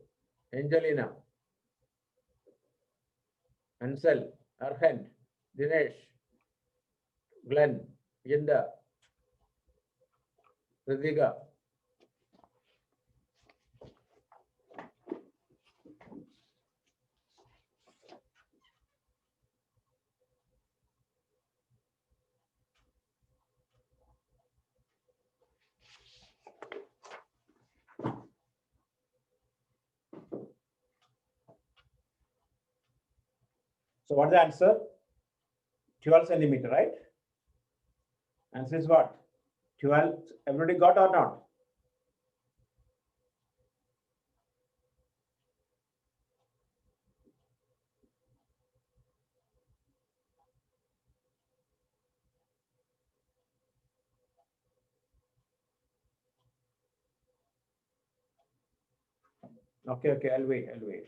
Angelina, Ansel, Arhant, Dinesh, Glenn, Yinda, Ritika. So what's the answer? 12 centimeter, right? Answer is what? 12. Everybody got or not? Okay, okay, I'll wait, I'll wait.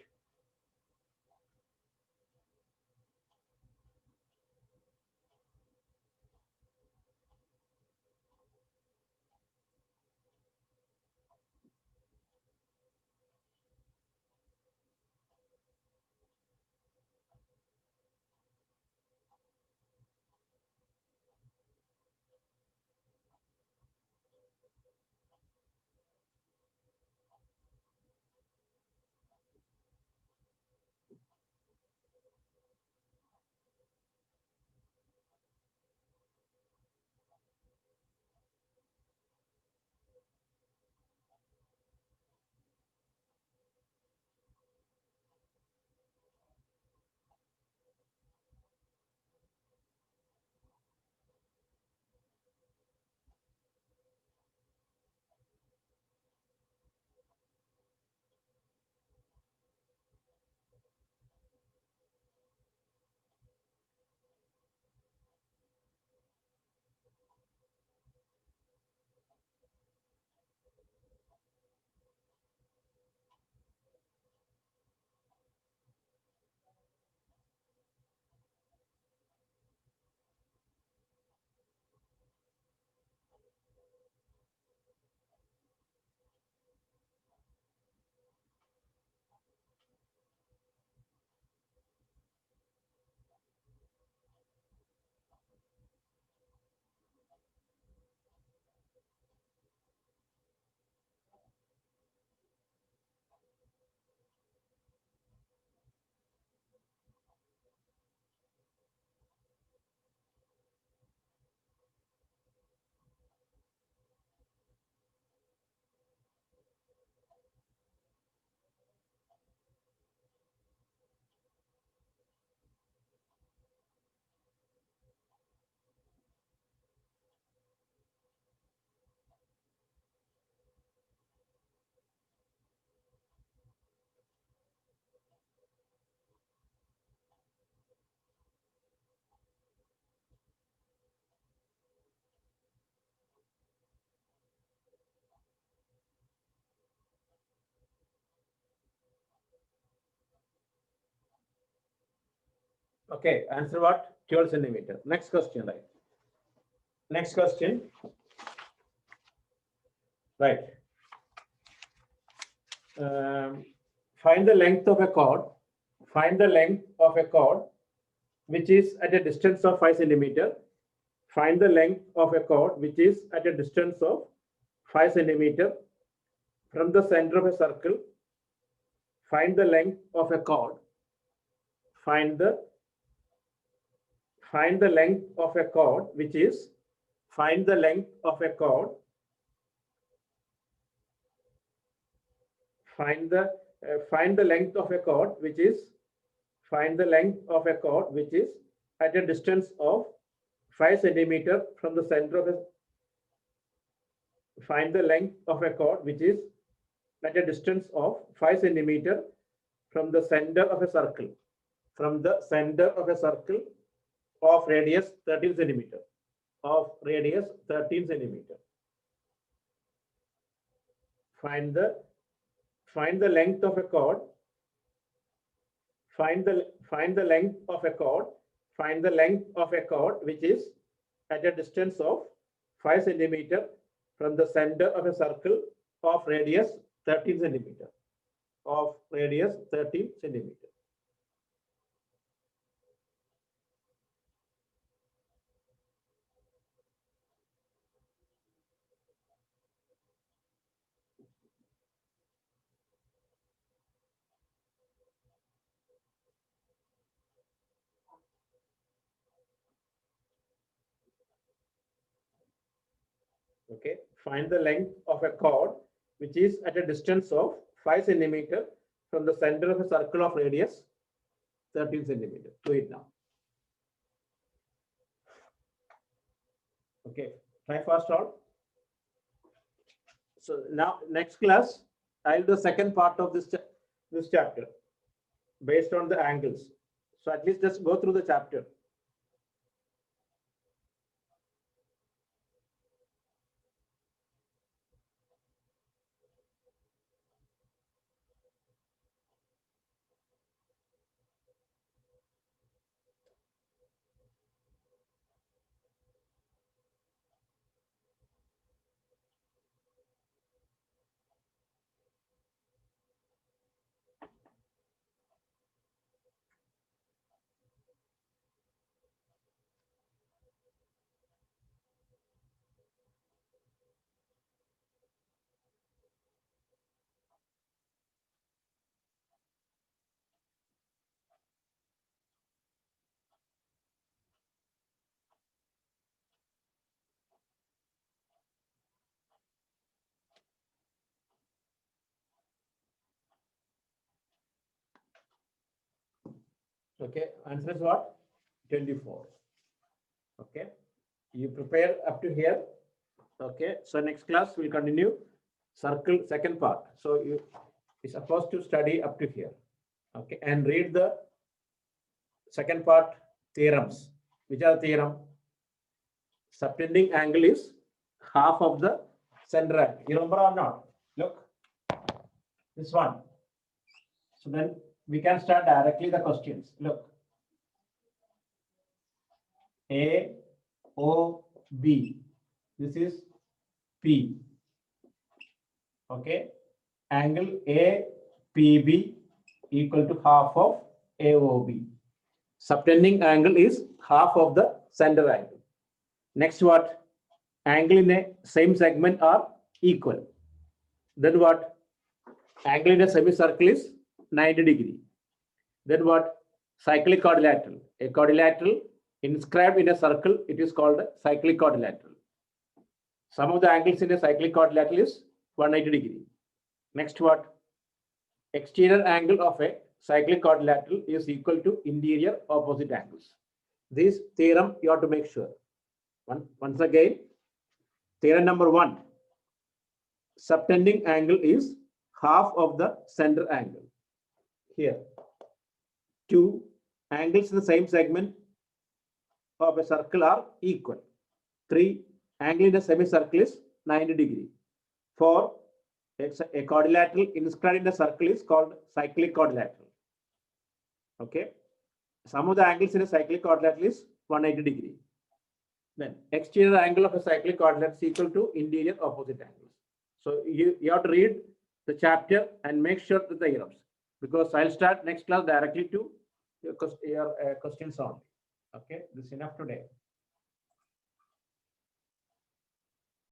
Okay, answer what? 12 centimeter. Next question, right? Next question. Right. Find the length of a chord. Find the length of a chord which is at a distance of 5 centimeter. Find the length of a chord which is at a distance of 5 centimeter from the center of a circle. Find the length of a chord. Find the length of a chord which is find the length of a chord. Find the length of a chord which is find the length of a chord which is at a distance of 5 centimeter from the center of a find the length of a chord which is at a distance of 5 centimeter from the center of a circle of radius 13 centimeter find the length of a chord find the length of a chord which is at a distance of 5 centimeter from the center of a circle of radius 13 centimeter Okay, find the length of a chord which is at a distance of 5 centimeter from the center of a circle of radius 13 centimeter. Do it now. Okay, try fast all. So now next class, I'll do the second part of this chapter based on the angles. So at least just go through the chapter. Okay, answer is what? 24. Okay, you prepare up to here. Okay, so next class we'll continue circle second part. So you're supposed to study up to here. Okay, and read the second part theorems. Which are the theorem? Subtending angle is half of the center angle. You remember or not? Look, this one. So then we can start directly the questions. Look, A, O, B. This is P. Okay, angle APB equal to half of AOB. Subtending angle is half of the center angle. Next what? Angle in a same segment are equal. Then what? Angle in a semicircle is 90 degree. Then what? Cyclic quadrilateral. A quadrilateral inscribed in a circle, it is called a cyclic quadrilateral. Sum of the angles in a cyclic quadrilateral is 180 degree. Next what? Exterior angle of a cyclic quadrilateral is equal to interior opposite angles. This theorem you have to make sure. Once again, theorem number 1. Subtending angle is half of the center angle. Here. 2 angles in the same segment of a circle are equal. 3 angle in a semicircle is 90 degree. 4 a quadrilateral inscribed in the circle is called cyclic quadrilateral. Okay. Sum of the angles in a cyclic quadrilateral is 180 degree. Then exterior angle of a cyclic quadrilateral is equal to interior opposite angles. So you have to read the chapter and make sure that the theorems, because I'll start next class directly to your questions only. Okay, this is enough today.